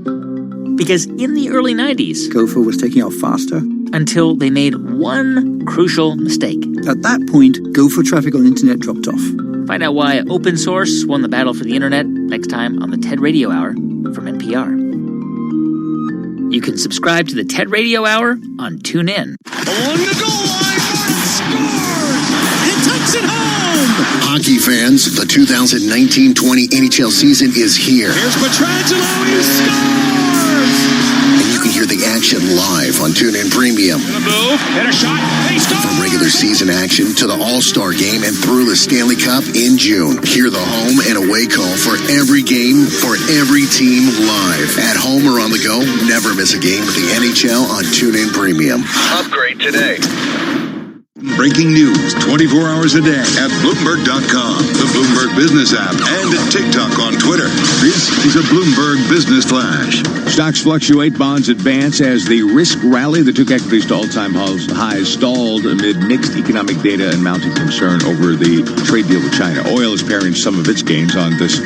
Because in the early 90s, Gopher was taking off faster. Until they made one crucial mistake. At that point, Gopher traffic on the internet dropped off. Find out why open source won the battle for the internet next time on the TED Radio Hour from NPR. You can subscribe to the TED Radio Hour on TuneIn. Along the goal line, scores and takes it home. Hockey fans, the 2019-20 NHL season is here. Here's Pietrangelo, he scores! And you can hear the action live on TuneIn Premium. Gonna move, hit a shot, faced up. From regular season action to the All-Star Game and through the Stanley Cup in June. Hear the home and away call for every game, for every team live. At home or on the go, never miss a game with the NHL on TuneIn Premium. Upgrade today. Breaking news 24 hours a day at Bloomberg.com, the Bloomberg Business app, and TikTok on Twitter. This is a Bloomberg Business Flash. Stocks fluctuate, bonds advance as the risk rally that took equities to all-time highs stalled amid mixed economic data and mounting concern over the trade deal with China. Oil is paring some of its gains on this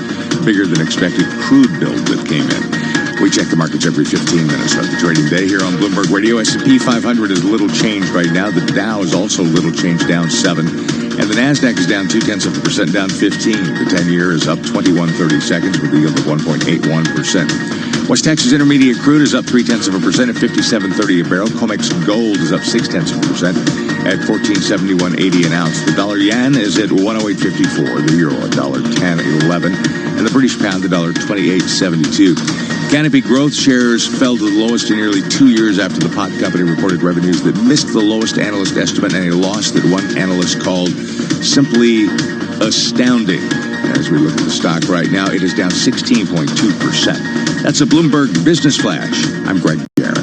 bigger-than-expected crude build that came in. We check the markets every 15 minutes throughout the trading day here on Bloomberg Radio. S&P 500 is little changed right now. The Dow is also little changed, down 7. And the NASDAQ is down 0.2%, down 15. The 10-year is up 21/30 seconds with a yield of 1.81%. West Texas Intermediate crude is up 0.3% at 57.30 a barrel. COMEX gold is up 0.6% at 14.7180 an ounce. The dollar yen is at 108.54. The euro $1.10.11, and the British pound $1.28.72. Canopy Growth shares fell to the lowest in nearly 2 years after the pot company reported revenues that missed the lowest analyst estimate and a loss that one analyst called simply astounding. As we look at the stock right now, it is down 16.2%. That's a Bloomberg Business Flash. I'm Greg Garrett.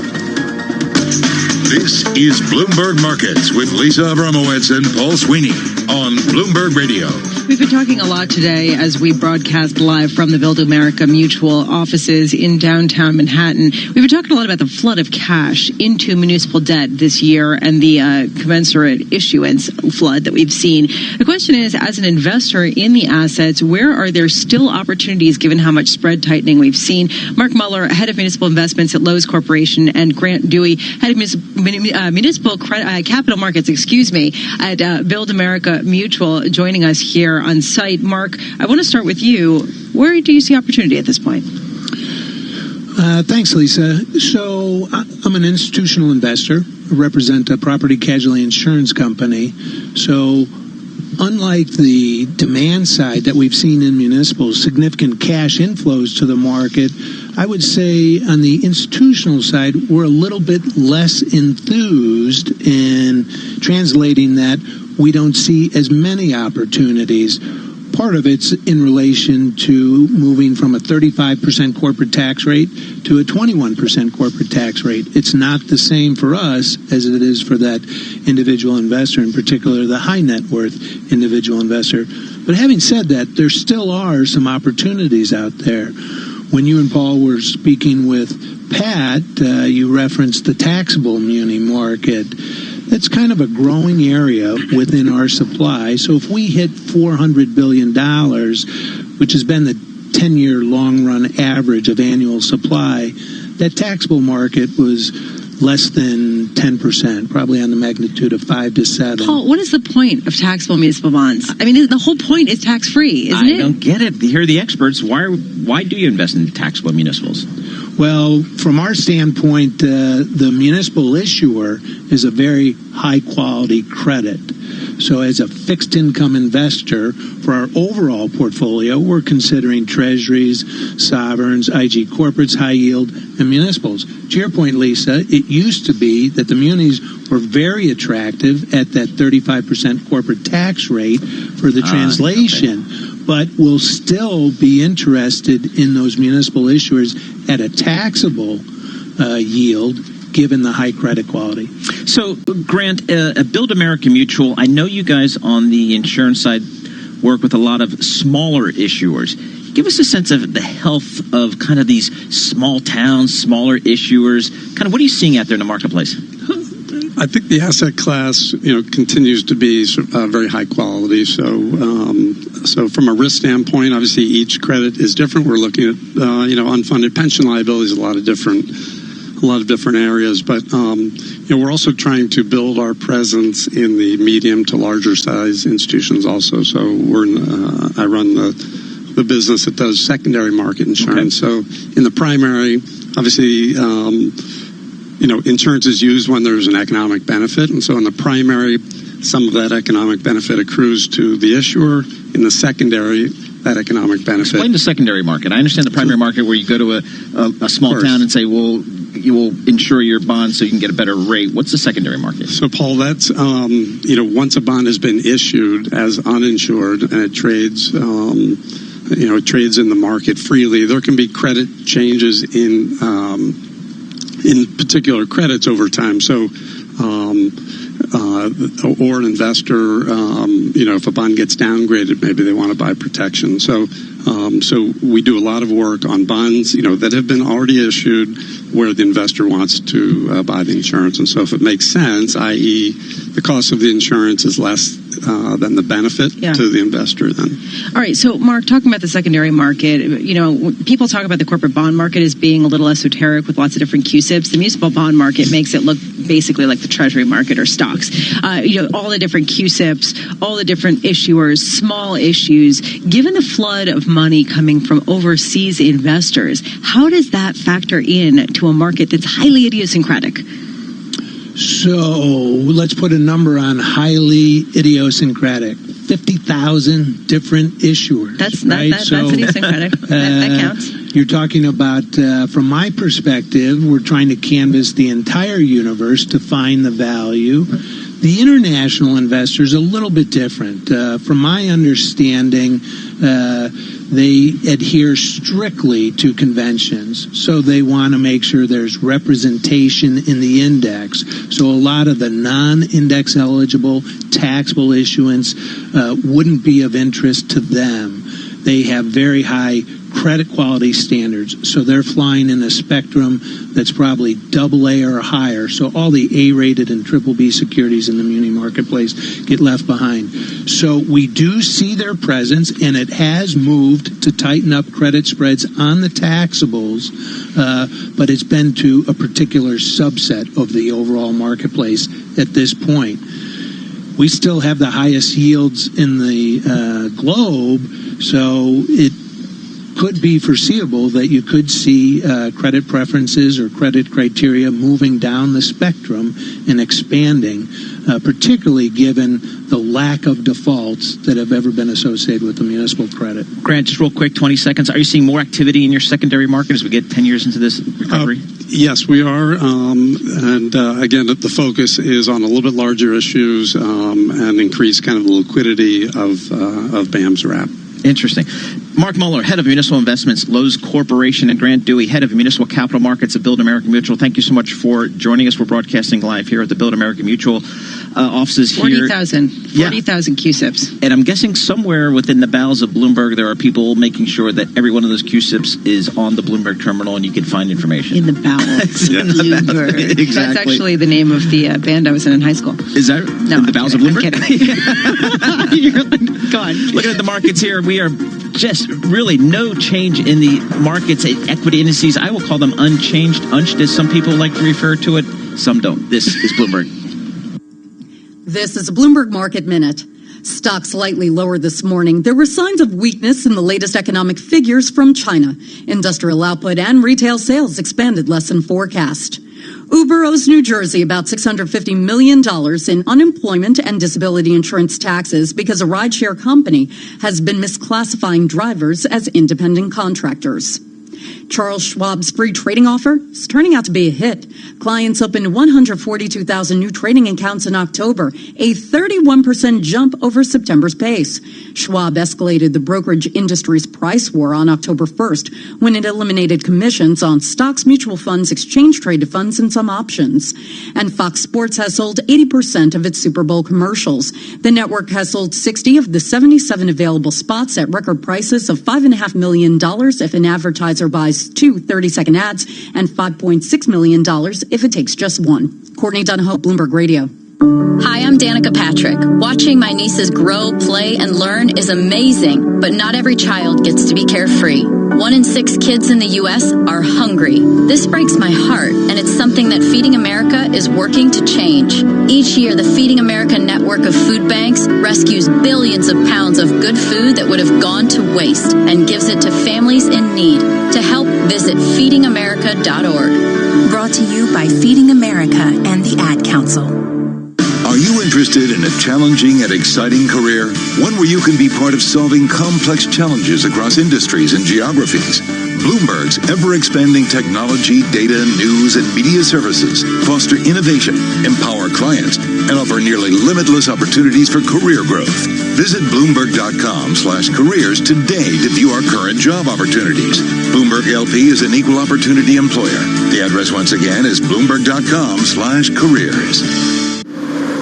This is Bloomberg Markets with Lisa Abramowitz and Paul Sweeney on Bloomberg Radio. We've been talking a lot today as we broadcast live from the Build America Mutual offices in downtown Manhattan. We've been talking a lot about the flood of cash into municipal debt this year and the commensurate issuance flood that we've seen. The question is, as an investor in the assets, where are there still opportunities given how much spread tightening we've seen? Mark Muller, head of municipal investments at Lowe's Corporation, and Grant Dewey, head of municipal capital markets, at Build America Mutual, joining us here on site. Mark, I want to start with you. Where do you see opportunity at this point? Thanks, Lisa. So I'm an institutional investor. I represent a property casualty insurance company. So unlike the demand side that we've seen in municipals, significant cash inflows to the market, I would say on the institutional side, we're a little bit less enthused in translating that we don't see as many opportunities. Part of it's in relation to moving from a 35% corporate tax rate to a 21% corporate tax rate. It's not the same for us as it is for that individual investor, in particular the high net worth individual investor. But having said that, there still are some opportunities out there. When you and Paul were speaking with Pat, you referenced the taxable muni market. That's kind of a growing area within our supply. So if we hit $400 billion, which has been the 10-year long-run average of annual supply, that taxable market was less than 10%, probably on the magnitude of 5 to 7. Paul, what is the point of taxable municipal bonds? I mean, the whole point is tax-free, isn't it? I don't get it. Here are the experts. Why do you invest in taxable municipals? Well, from our standpoint, the municipal issuer is a very high-quality credit. So as a fixed income investor, for our overall portfolio, we're considering treasuries, sovereigns, IG corporates, high yield, and municipals. To your point, Lisa, it used to be that the munis were very attractive at that 35% corporate tax rate for the translation. Okay. But we'll still be interested in those municipal issuers at a taxable yield, given the high credit quality. So, Grant, at Build America Mutual, I know you guys on the insurance side work with a lot of smaller issuers. Give us a sense of the health of kind of these small towns, smaller issuers. Kind of what are you seeing out there in the marketplace? I think the asset class, continues to be very high quality. So from a risk standpoint, obviously each credit is different. We're looking at, unfunded pension liabilities, a lot of different areas. But, we're also trying to build our presence in the medium to larger size institutions also. So I run the business that does secondary market insurance. Okay. So in the primary, obviously, insurance is used when there's an economic benefit. And so in the primary, some of that economic benefit accrues to the issuer. In the secondary, that economic benefit. Explain the secondary market. I understand the primary market where you go to a small town and say, well, you will insure your bond so you can get a better rate. What's the secondary market? So, Paul, that's, once a bond has been issued as uninsured and it trades, it trades in the market freely, there can be credit changes in particular credits over time. So, or an investor, if a bond gets downgraded, maybe they want to buy protection. So we do a lot of work on bonds, that have been already issued where the investor wants to buy the insurance. And so if it makes sense, i.e. the the cost of the insurance is less than the benefit to the investor then. All right, so Mark, talking about the secondary market, people talk about the corporate bond market as being a little esoteric with lots of different CUSIPs. The municipal bond market makes it look basically like the treasury market or stocks. All the different CUSIPs, all the different issuers, small issues. Given the flood of money coming from overseas investors, how does that factor in to a market that's highly idiosyncratic? So let's put a number on highly idiosyncratic. 50,000 different issuers. That's so, idiosyncratic. That counts. You're talking about, from my perspective, we're trying to canvass the entire universe to find the value. The international investor is a little bit different. From my understanding, they adhere strictly to conventions, so they want to make sure there's representation in the index. So a lot of the non-index eligible taxable issuance wouldn't be of interest to them. They have very high credit quality standards, so they're flying in a spectrum that's probably AA or higher. So all the A-rated and BBB securities in the muni marketplace get left behind. So we do see their presence, and it has moved to tighten up credit spreads on the taxables, but it's been to a particular subset of the overall marketplace at this point. We still have the highest yields in the globe, so it could be foreseeable that you could see credit preferences or credit criteria moving down the spectrum and expanding, particularly given the lack of defaults that have ever been associated with the municipal credit. Grant, just real quick, 20 seconds. Are you seeing more activity in your secondary market as we get 10 years into this recovery? Yes, we are. And again, the focus is on a little bit larger issues and increase kind of the liquidity of BAM's wrap. Interesting. Mark Muller, head of municipal investments, Lowe's Corporation, and Grant Dewey, head of municipal capital markets at Build America Mutual. Thank you so much for joining us. We're broadcasting live here at the Build America Mutual offices here. 40,000 CUSIPs. And I'm guessing somewhere within the bowels of Bloomberg, there are people making sure that every one of those CUSIPs is on the Bloomberg terminal and you can find information. In the bowels of Bloomberg. Exactly. That's actually the name of the band I was in high school. Is that no, in the bowels of Bloomberg? I'm kidding. You're like, go on. Looking at the markets here, we are just really no change in the markets, equity indices. I will call them unchanged, unched, as some people like to refer to it. Some don't. This is Bloomberg. This is a Bloomberg Market Minute. Stocks slightly lower this morning. There were signs of weakness in the latest economic figures from China. Industrial output and retail sales expanded less than forecast. Uber owes New Jersey about $650 million in unemployment and disability insurance taxes because a rideshare company has been misclassifying drivers as independent contractors. Charles Schwab's free trading offer is turning out to be a hit. Clients opened 142,000 new trading accounts in October, a 31% jump over September's pace. Schwab escalated the brokerage industry's price war on October 1st when it eliminated commissions on stocks, mutual funds, exchange-traded funds, and some options. And Fox Sports has sold 80% of its Super Bowl commercials. The network has sold 60 of the 77 available spots at record prices of $5.5 million if an advertiser buys two 30-second ads and $5.6 million if it takes just one. Courtney Donahoe, Bloomberg Radio. Hi, I'm Danica Patrick. Watching my nieces grow, play, and learn is amazing, but not every child gets to be carefree. 1 in 6 kids in the U.S. are hungry. This breaks my heart, and it's something that Feeding America is working to change. Each year, the Feeding America network of food banks rescues billions of pounds of good food that would have gone to waste and gives it to families in need. To help, visit feedingamerica.org. Brought to you by Feeding America and the Ad Council. Are you interested in a challenging and exciting career? One where you can be part of solving complex challenges across industries and geographies. Bloomberg's ever-expanding technology, data, news, and media services foster innovation, empower clients, and offer nearly limitless opportunities for career growth. Visit Bloomberg.com/careers today to view our current job opportunities. Bloomberg LP is an equal opportunity employer. The address once again is Bloomberg.com/careers.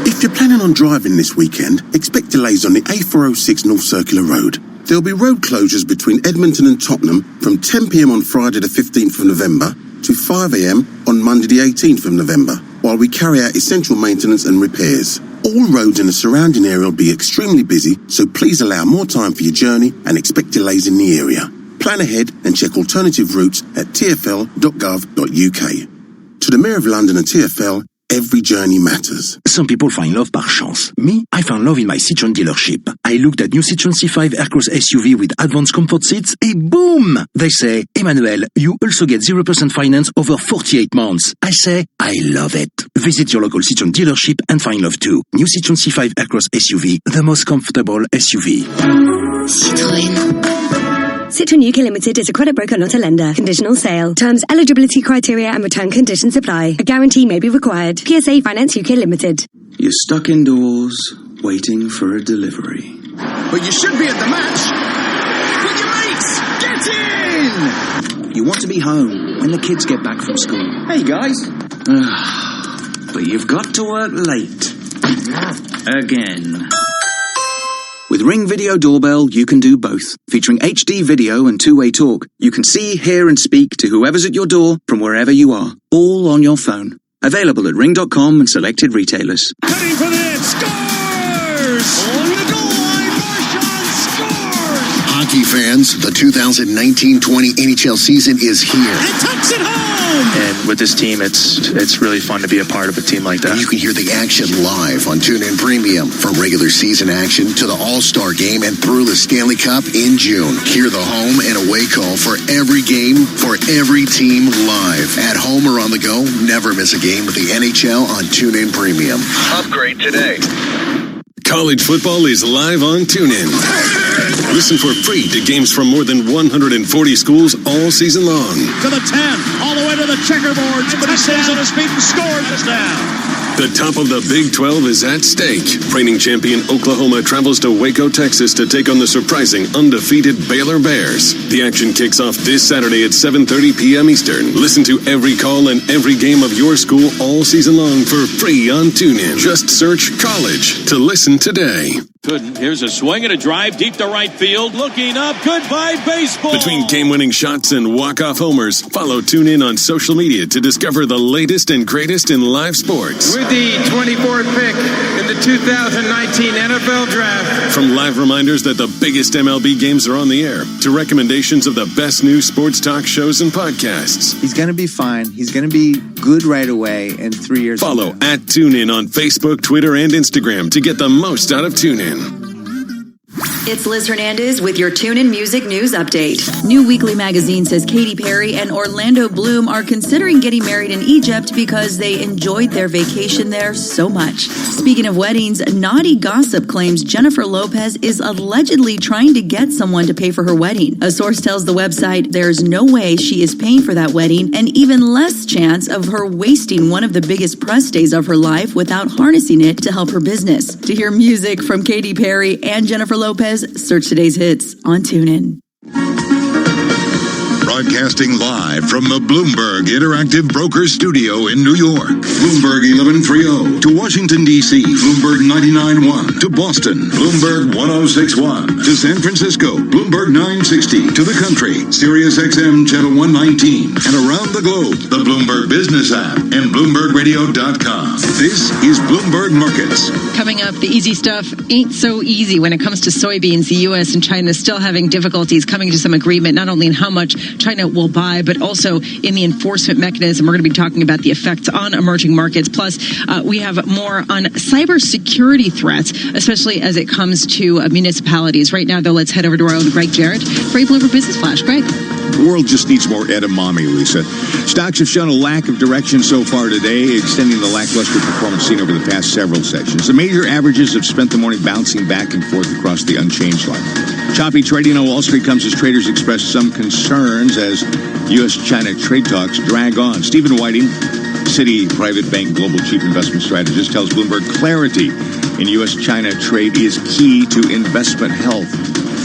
If you're planning on driving this weekend, expect delays on the A406 North Circular Road. There'll be road closures between Edmonton and Tottenham from 10 p.m. on Friday the 15th of November to 5 a.m. on Monday the 18th of November, while we carry out essential maintenance and repairs. All roads in the surrounding area will be extremely busy, so please allow more time for your journey and expect delays in the area. Plan ahead and check alternative routes at tfl.gov.uk. To the Mayor of London and TfL, every journey matters. Some people find love par chance. Me, I found love in my Citroën dealership. I looked at new Citroën C5 Aircross SUV with advanced comfort seats, and boom! They say, Emmanuel, you also get 0% finance over 48 months. I say, I love it. Visit your local Citroën dealership and find love too. New Citroën C5 Aircross SUV, the most comfortable SUV. Citroën UK Limited is a credit broker, not a lender. Conditional sale. Terms, eligibility criteria and return conditions apply. A guarantee may be required. PSA Finance UK Limited. You're stuck indoors, waiting for a delivery. But you should be at the match with your mates. Get in! You want to be home when the kids get back from school. Hey, guys. But you've got to work late. Again. With Ring Video Doorbell, you can do both. Featuring HD video and two-way talk, you can see, hear and speak to whoever's at your door from wherever you are, all on your phone. Available at ring.com and selected retailers. Cutting for the net, scores! On the goal line, Marchand scores! Hockey fans, the 2019-20 NHL season is here. And tucks it home! And with this team, it's really fun to be a part of a team like that. You can hear the action live on TuneIn Premium. From regular season action to the All-Star Game and through the Stanley Cup in June. Hear the home and away call for every game, for every team live. At home or on the go, never miss a game with the NHL on TuneIn Premium. Upgrade today. College football is live on TuneIn. Listen for free to games from more than 140 schools all season long. To the 10, all the way to the checkerboard. Somebody stays on his feet and scores us down. The top of the Big 12 is at stake. Reigning champion Oklahoma travels to Waco, Texas to take on the surprising undefeated Baylor Bears. The action kicks off this Saturday at 7:30 p.m. Eastern. Listen to every call and every game of your school all season long for free on TuneIn. Just search college to listen today. Good. Here's a swing and a drive deep to right field. Looking up. Goodbye, baseball. Between game-winning shots and walk-off homers, follow TuneIn on social media to discover the latest and greatest in live sports. With the 24th pick in the 2019 NFL Draft. From live reminders that the biggest MLB games are on the air, to recommendations of the best new sports talk shows and podcasts. He's going to be fine. He's going to be good right away in 3 years. Follow at TuneIn on Facebook, Twitter, and Instagram to get the most out of TuneIn. It's Liz Hernandez with your TuneIn Music News Update. New Weekly magazine says Katy Perry and Orlando Bloom are considering getting married in Egypt because they enjoyed their vacation there so much. Speaking of weddings, Naughty Gossip claims Jennifer Lopez is allegedly trying to get someone to pay for her wedding. A source tells the website there's no way she is paying for that wedding, and even less chance of her wasting one of the biggest press days of her life without harnessing it to help her business. To hear music from Katy Perry and Jennifer Lopez, search today's hits on TuneIn. Broadcasting live from the Bloomberg Interactive Brokers Studio in New York. Bloomberg 1130 to Washington, D.C. Bloomberg 99.1 to Boston. Bloomberg 106.1 to San Francisco. Bloomberg 960 to the country. Sirius XM Channel 119. And around the globe, the Bloomberg Business app and BloombergRadio.com. This is Bloomberg Markets. Coming up, the easy stuff ain't so easy when it comes to soybeans. The U.S. and China still having difficulties coming to some agreement, not only in how much China will buy, but also in the enforcement mechanism. We're going to be talking about the effects on emerging markets. Plus, we have more on cybersecurity threats, especially as it comes to municipalities. Right now, though, let's head over to our own Greg Jarrett for a Bloomberg Business Flash. Greg. The world just needs more edamame, Lisa. Stocks have shown a lack of direction so far today, extending the lackluster performance seen over the past several sessions. The major averages have spent the morning bouncing back and forth across the unchanged line. Choppy trading on Wall Street comes as traders express some concerns as U.S.-China trade talks drag on. Stephen Whiting, Citi Private Bank Global Chief Investment Strategist, tells Bloomberg clarity in U.S.-China trade is key to investment health.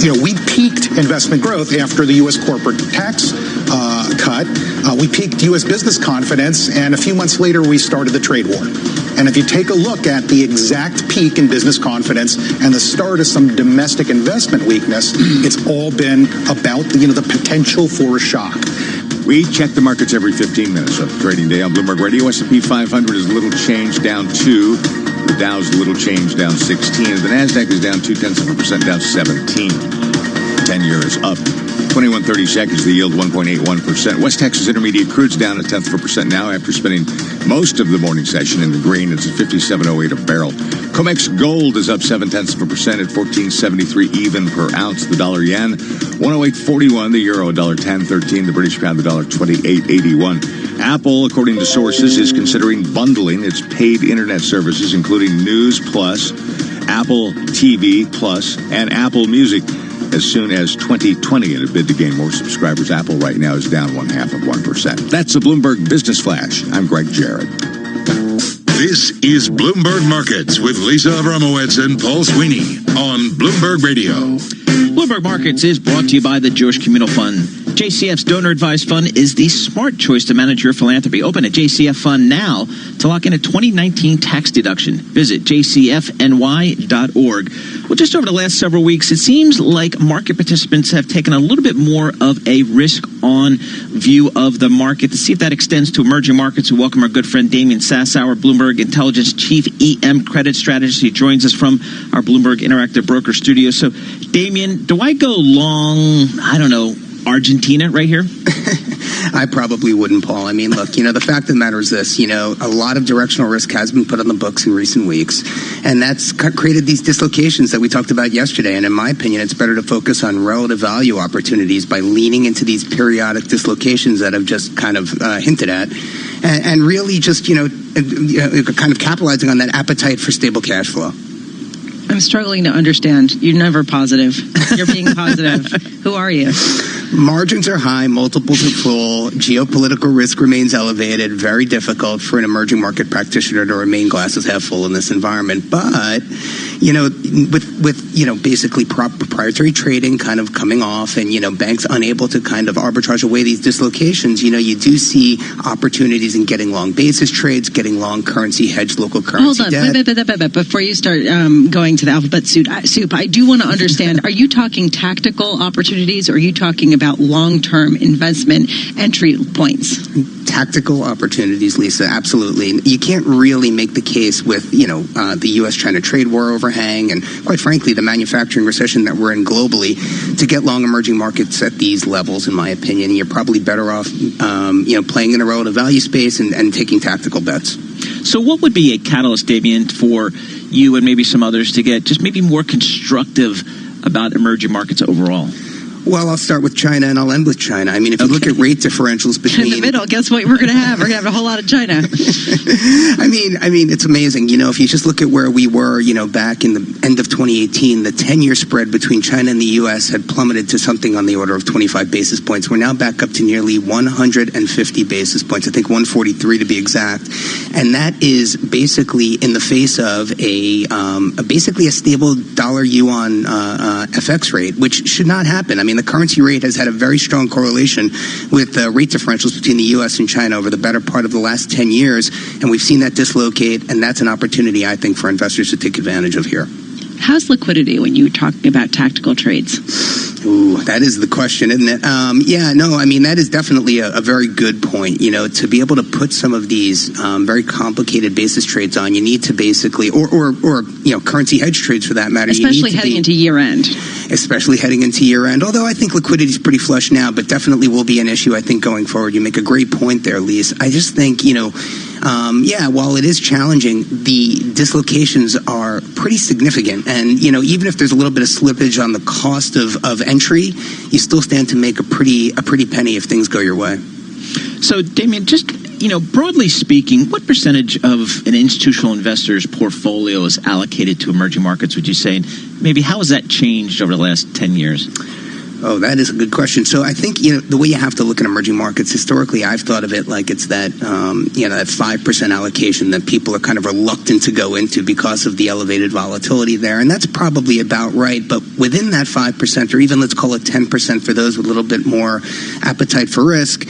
We peaked investment growth after the U.S. corporate tax cut. We peaked U.S. business confidence, and a few months later, we started the trade war. And if you take a look at the exact peak in business confidence and the start of some domestic investment weakness, it's all been about the potential for a shock. We check the markets every 15 minutes of the trading day on Bloomberg Radio. S&P 500 is a little change, down 2. The Dow's a little change, down 16. The NASDAQ is down 0.2%, down 17. 10-year is up 21.30 seconds. The yield 1.81%. West Texas Intermediate crude's down 0.1% now after spending most of the morning session in the green. It's at 57.08 a barrel. COMEX gold is up 0.7% at 14.73 even per ounce. The dollar yen 108.41. The euro $1.10.13. The British pound $1.28.81. Apple, according to sources, is considering bundling its paid internet services, including News Plus, Apple TV Plus, and Apple Music, as soon as 2020 in a bid to gain more subscribers. Apple right now is down 0.5%. That's a Bloomberg Business Flash. I'm Greg Jarrett. This is Bloomberg Markets with Lisa Abramowitz and Paul Sweeney on Bloomberg Radio. Bloomberg Markets is brought to you by the Jewish Communal Fund. JCF's Donor Advised Fund is the smart choice to manage your philanthropy. Open a JCF fund now to lock in a 2019 tax deduction. Visit jcfny.org. Well, just over the last several weeks, it seems like market participants have taken a little bit more of a risk-on view of the market. To see if that extends to emerging markets, we welcome our good friend Damien Sassower, Bloomberg Intelligence Chief EM Credit Strategist. He joins us from our Bloomberg Interactive Broker Studio. So, Damien, do I go long, Argentina right here? I probably wouldn't, Paul. I mean, look, the fact of the matter is this, a lot of directional risk has been put on the books in recent weeks, and that's created these dislocations that we talked about yesterday. And in my opinion, it's better to focus on relative value opportunities by leaning into these periodic dislocations that I've just kind of hinted at, and really just, kind of capitalizing on that appetite for stable cash flow. I'm struggling to understand. You're never positive. You're being positive. Who are you? Margins are high, multiples are full, geopolitical risk remains elevated, very difficult for an emerging market practitioner to remain glasses half full in this environment. But, with basically proprietary trading kind of coming off and, banks unable to kind of arbitrage away these dislocations, you do see opportunities in getting long basis trades, getting long currency hedge, local currency debt. Hold on. Before you start going to the alphabet soup, I do want to understand, are you talking tactical opportunities or are you talking about long-term investment entry points? Tactical opportunities, Lisa, absolutely. You can't really make the case with, the U.S.-China trade war overhang and, quite frankly, the manufacturing recession that we're in globally to get long emerging markets at these levels, in my opinion. You're probably better off, playing in a relative value space and taking tactical bets. So what would be a catalyst, Damien, for you and maybe some others to get just maybe more constructive about emerging markets overall? Well, I'll start with China and I'll end with China. I mean, if you look at rate differentials between... In the middle, guess what we're going to have? We're going to have a whole lot of China. I mean, it's amazing. If you just look at where we were, back in the end of 2018, the 10-year spread between China and the U.S. had plummeted to something on the order of 25 basis points. We're now back up to nearly 150 basis points, I think 143 to be exact. And that is basically in the face of basically a stable dollar-yuan FX rate, which should not happen. I mean, the currency rate has had a very strong correlation with rate differentials between the U.S. and China over the better part of the last 10 years, and we've seen that dislocate, and that's an opportunity, I think, for investors to take advantage of here. How's liquidity when you're talking about tactical trades? Ooh, that is the question, isn't it? That is definitely a very good point. To be able to put some of these very complicated basis trades on, you need to basically, or currency hedge trades for that matter. Especially heading into year end. Especially heading into year end. Although I think liquidity is pretty flush now, but definitely will be an issue, I think, going forward. You make a great point there, Lise. I just think, while it is challenging, the dislocations are pretty significant. And, even if there's a little bit of slippage on the cost of entry, you still stand to make a pretty penny if things go your way. So, Damien, just, broadly speaking, what percentage of an institutional investor's portfolio is allocated to emerging markets, would you say? And maybe how has that changed over the last 10 years? Oh, that is a good question. So I think, the way you have to look at emerging markets, historically, I've thought of it like it's that, that 5% allocation that people are kind of reluctant to go into because of the elevated volatility there. And that's probably about right. But within that 5%, or even let's call it 10% for those with a little bit more appetite for risk,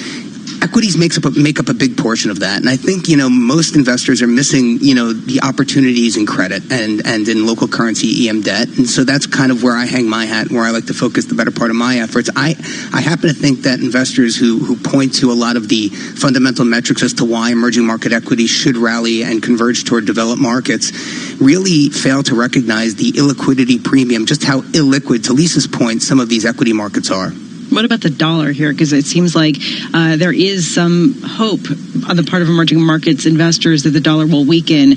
equities make up a big portion of that. And I think, most investors are missing, the opportunities in credit and in local currency EM debt. And so that's kind of where I hang my hat and where I like to focus the better part of my efforts. I happen to think that investors who point to a lot of the fundamental metrics as to why emerging market equities should rally and converge toward developed markets really fail to recognize the illiquidity premium, just how illiquid, to Lisa's point, some of these equity markets are. What about the dollar here? Because it seems like there is some hope on the part of emerging markets investors that the dollar will weaken.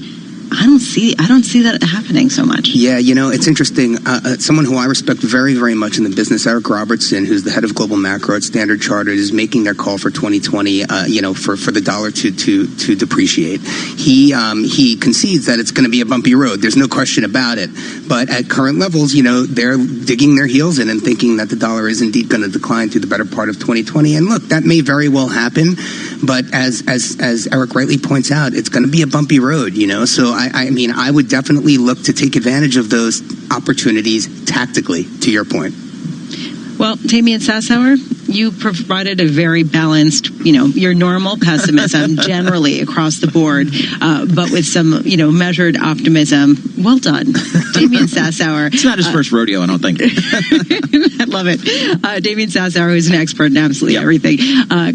I don't see that happening so much. Yeah, it's interesting. Someone who I respect very, very much in the business, Eric Robertson, who's the head of global macro at Standard Chartered, is making their call for 2020. For the dollar to depreciate. He concedes that it's going to be a bumpy road. There's no question about it. But at current levels, they're digging their heels in and thinking that the dollar is indeed going to decline through the better part of 2020. And look, that may very well happen. But as Eric rightly points out, it's going to be a bumpy road. So I would definitely look to take advantage of those opportunities tactically, to your point. Well, Damian Sassower, you provided a very balanced, your normal pessimism generally across the board, but with some, measured optimism. Well done, Damian Sassower. It's not his first rodeo, I don't think. I love it. Damian Sassower, who's an expert in absolutely everything,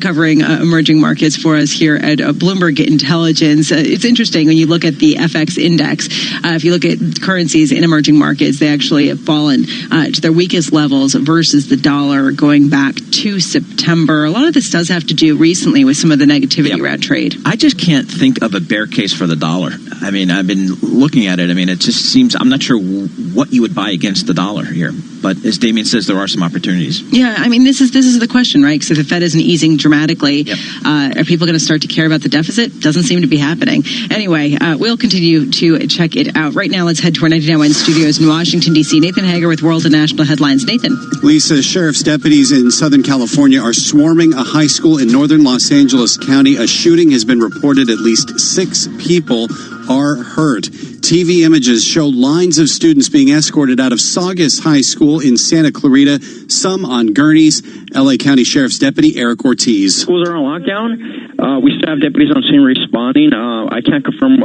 covering emerging markets for us here at Bloomberg Intelligence. It's interesting when you look at the FX index. If you look at currencies in emerging markets, they actually have fallen to their weakest levels versus the dollar going back to September. A lot of this does have to do recently with some of the negativity around trade. I just can't think of a bear case for the dollar. I mean, I've been looking at it. I mean, it just seems, I'm not sure what you would buy against the dollar here. But as Damian says, there are some opportunities. Yeah, I mean, this is the question, right? Because if the Fed isn't easing dramatically, are people going to start to care about the deficit? Doesn't seem to be happening. Anyway, we'll continue to check it out. Right now, let's head to our 99.1 studios in Washington, D.C. Nathan Hager with World and National Headlines. Nathan. Lisa, sheriff's deputies in Southern California are swarming a high school in northern Los Angeles County. A shooting has been reported. At least 6 people are hurt. TV images show lines of students being escorted out of Saugus High School in Santa Clarita, some on gurneys. L.A. County Sheriff's Deputy Eric Ortiz. Schools are on lockdown. We still have deputies on scene responding. I can't confirm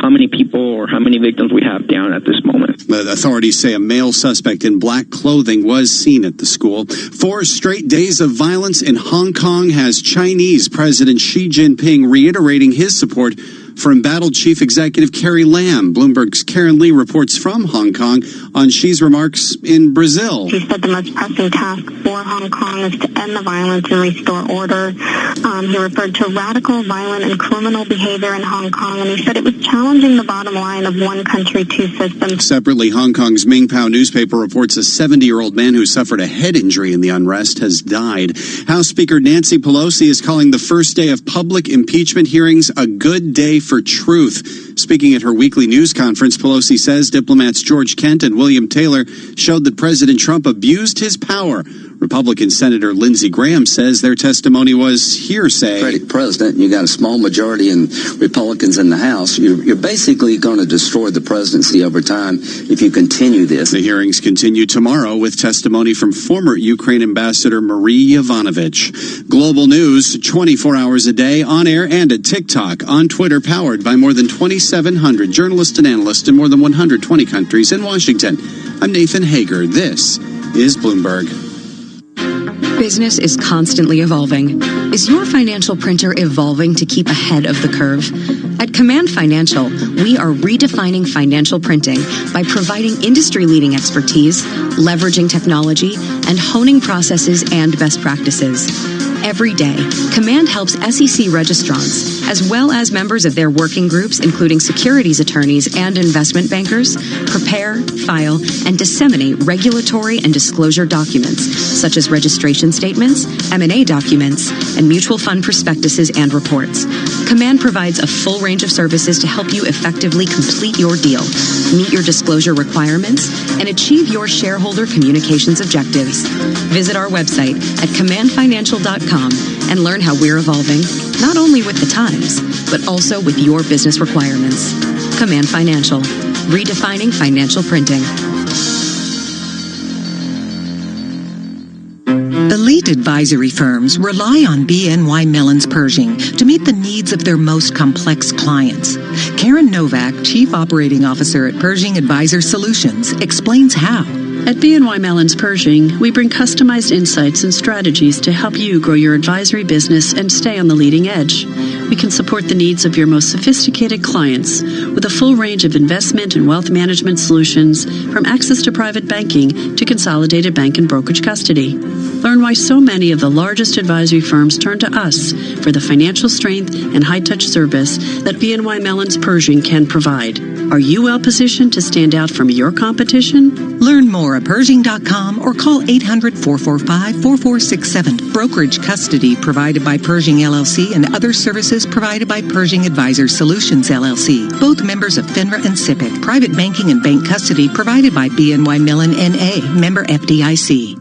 how many people or how many victims we have down at this moment. The authorities say a male suspect in black clothing was seen at the school. 4 straight days of violence in Hong Kong has Chinese President Xi Jinping reiterating his support for embattled Chief Executive Carrie Lam. Bloomberg's Karen Lee reports from Hong Kong on Xi's remarks in Brazil. He said the most pressing task for Hong Kong is to end the violence and restore order. He referred to radical, violent, and criminal behavior in Hong Kong, and he said it was challenging the bottom line of one country, 2 systems. Separately, Hong Kong's Mingpao newspaper reports a 70-year-old man who suffered a head injury in the unrest has died. House Speaker Nancy Pelosi is calling the first day of public impeachment hearings a good day for truth. Speaking at her weekly news conference, Pelosi says diplomats George Kent and William Taylor showed that President Trump abused his power. Republican Senator Lindsey Graham says their testimony was hearsay. President, you got a small majority in Republicans in the House. You're basically going to destroy the presidency over time if you continue this. The hearings continue tomorrow with testimony from former Ukraine Ambassador Marie Yovanovitch. Global news 24 hours a day on air and at TikTok, on Twitter, powered by more than 2,700 journalists and analysts in more than 120 countries. In Washington, I'm Nathan Hager. This is Bloomberg. Business is constantly evolving. Is your financial printer evolving to keep ahead of the curve? At Command Financial, we are redefining financial printing by providing industry-leading expertise, leveraging technology, and honing processes and best practices. Every day, Command helps SEC registrants, as well as members of their working groups, including securities attorneys and investment bankers, prepare, file, and disseminate regulatory and disclosure documents, such as registration statements, M&A documents, and mutual fund prospectuses and reports. Command provides a full range of services to help you effectively complete your deal, meet your disclosure requirements, and achieve your shareholder communications objectives. Visit our website at commandfinancial.com and learn how we're evolving, not only with the times, but also with your business requirements. Command Financial, redefining financial printing. The Elite advisory firms rely on BNY Mellon's Pershing to meet the needs of their most complex clients. Karen Novak, Chief Operating Officer at Pershing Advisor Solutions, explains how. At BNY Mellon's Pershing, we bring customized insights and strategies to help you grow your advisory business and stay on the leading edge. We can support the needs of your most sophisticated clients with a full range of investment and wealth management solutions, from access to private banking to consolidated bank and brokerage custody. Learn why so many of the largest advisory firms turn to us for the financial strength and high-touch service that BNY Mellon's Pershing can provide. Are you well positioned to stand out from your competition? Learn more at Pershing.com or call 800-445-4467. Brokerage custody provided by Pershing LLC and other services provided by Pershing Advisor Solutions LLC. Both members of FINRA and SIPC. Private banking and bank custody provided by BNY Mellon NA. Member FDIC.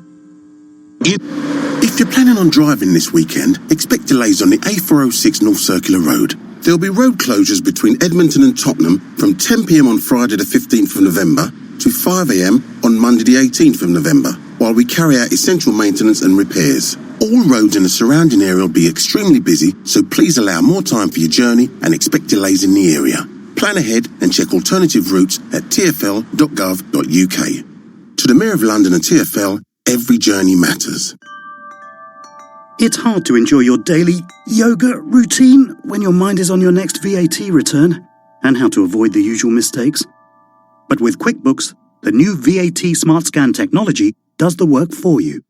If you're planning on driving this weekend, expect delays on the A406 North Circular Road. There'll be road closures between Edmonton and Tottenham from 10 p.m. on Friday the 15th of November to 5 a.m. on Monday the 18th of November, while we carry out essential maintenance and repairs. All roads in the surrounding area will be extremely busy, so please allow more time for your journey and expect delays in the area. Plan ahead and check alternative routes at tfl.gov.uk. To the Mayor of London and TfL, every journey matters. It's hard to enjoy your daily yoga routine when your mind is on your next VAT return and how to avoid the usual mistakes. But with QuickBooks, the new VAT Smart Scan technology does the work for you.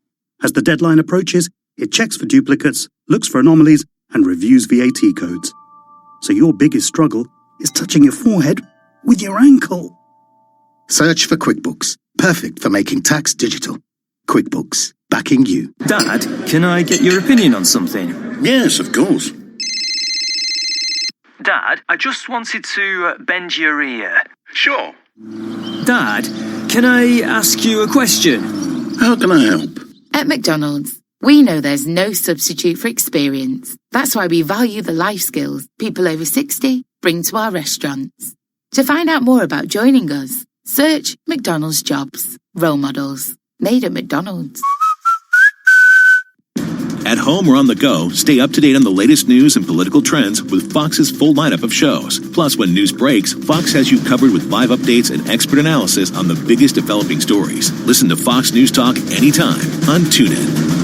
As the deadline approaches, it checks for duplicates, looks for anomalies, and reviews VAT codes. So your biggest struggle is touching your forehead with your ankle. Search for QuickBooks, perfect for making tax digital. QuickBooks, backing you. Dad, can I get your opinion on something? Yes, of course. Dad, I just wanted to bend your ear. Sure. Dad, can I ask you a question? How can I help? At McDonald's, we know there's no substitute for experience. That's why we value the life skills people over 60 bring to our restaurants. To find out more about joining us, search McDonald's Jobs. Role models. Made at McDonald's. At home or on the go, stay up to date on the latest news and political trends with Fox's full lineup of shows. Plus, when news breaks, Fox has you covered with live updates and expert analysis on the biggest developing stories. Listen to Fox News Talk anytime on TuneIn.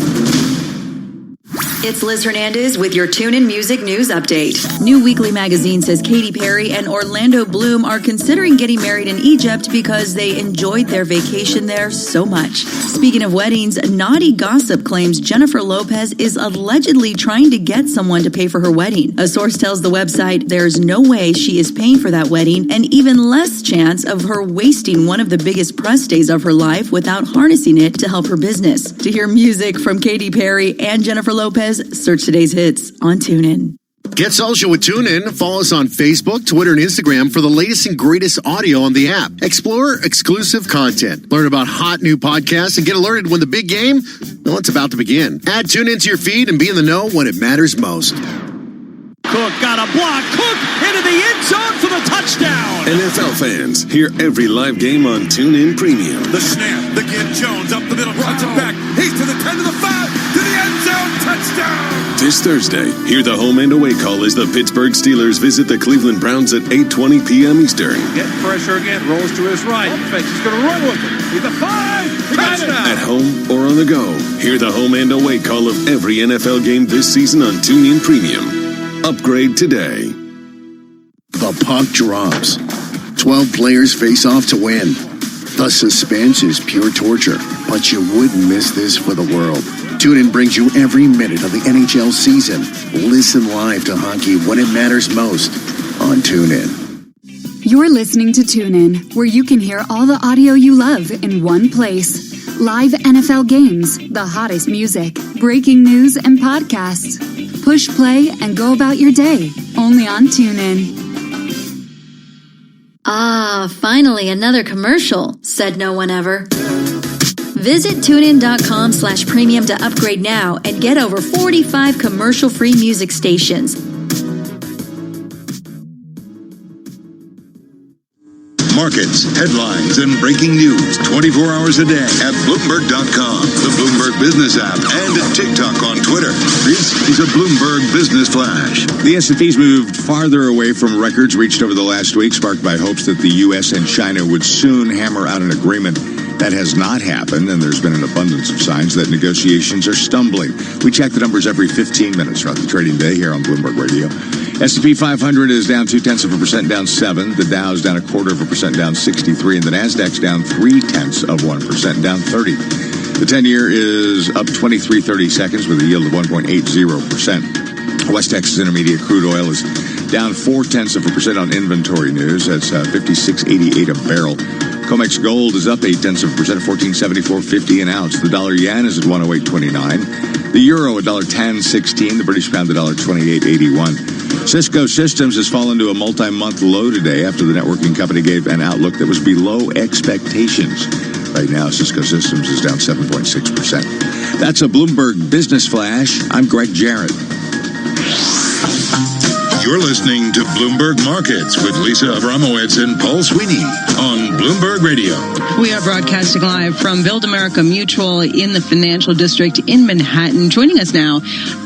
It's Liz Hernandez with your TuneIn Music News Update. New Weekly magazine says Katy Perry and Orlando Bloom are considering getting married in Egypt because they enjoyed their vacation there so much. Speaking of weddings, Naughty Gossip claims Jennifer Lopez is allegedly trying to get someone to pay for her wedding. A source tells the website there's no way she is paying for that wedding, and even less chance of her wasting one of the biggest press days of her life without harnessing it to help her business. To hear music from Katy Perry and Jennifer Lopez, search today's hits on TuneIn. Get social with TuneIn. Follow us on Facebook, Twitter, and Instagram for the latest and greatest audio on the app. Explore exclusive content. Learn about hot new podcasts and get alerted when the big game, well, it's about to begin. Add TuneIn to your feed and be in the know when it matters most. Cook got a block. Cook into the end zone for the touchdown. NFL fans, hear every live game on TuneIn Premium. The snap. Again, Jones up the middle. Runs it back. He's to the 10 to the 5 to the end zone. Touchdown. This Thursday, hear the home and away call as the Pittsburgh Steelers visit the Cleveland Browns at 8:20 p.m. Eastern. Getting pressure again. Rolls to his right. He's going to run with it. He's a 5. Touchdown. At home or on the go, hear the home and away call of every NFL game this season on TuneIn Premium. Upgrade today. The puck drops. 12 players face off to win. The suspense is pure torture, but you wouldn't miss this for the world. TuneIn brings you every minute of the NHL season. Listen live to hockey when it matters most on TuneIn. You're listening to TuneIn, where you can hear all the audio you love in one place. Live NFL games, the hottest music, breaking news, and podcasts. Push play and go about your day, only on TuneIn. Ah, finally another commercial, said no one ever. Visit TuneIn.com/premium to upgrade now and get over 45 commercial-free music stations. markets, headlines, and breaking news 24 hours a day at Bloomberg.com, the Bloomberg Business app, and TikTok on Twitter. This is a Bloomberg Business Flash. The S&P's moved farther away from records reached over the last week, sparked by hopes that the U.S. and China would soon hammer out an agreement. That has not happened, and there's been an abundance of signs that negotiations are stumbling. We check the numbers every 15 minutes throughout the trading day here on Bloomberg Radio. S&P 500 is down 0.2%, down 7. The Dow's down 0.25%, down 63. And the Nasdaq's down 0.3%, down 30. The 10-year is up 23 seconds with a yield of 1.80%. West Texas Intermediate crude oil is down 0.4% on inventory news. That's 56.88 a barrel. COMEX gold is up 0.8% at 1474.50 an ounce. The dollar yen is at 108.29. The euro at $1.10.16. The British pound at $1.28.81. Cisco Systems has fallen to a multi-month low today after the networking company gave an outlook that was below expectations. Right now, Cisco Systems is down 7.6%. That's a Bloomberg Business Flash. I'm Greg Jarrett. You're listening to Bloomberg Markets with Lisa Abramowitz and Paul Sweeney on Bloomberg Radio. We are broadcasting live from Build America Mutual in the Financial District in Manhattan. Joining us now,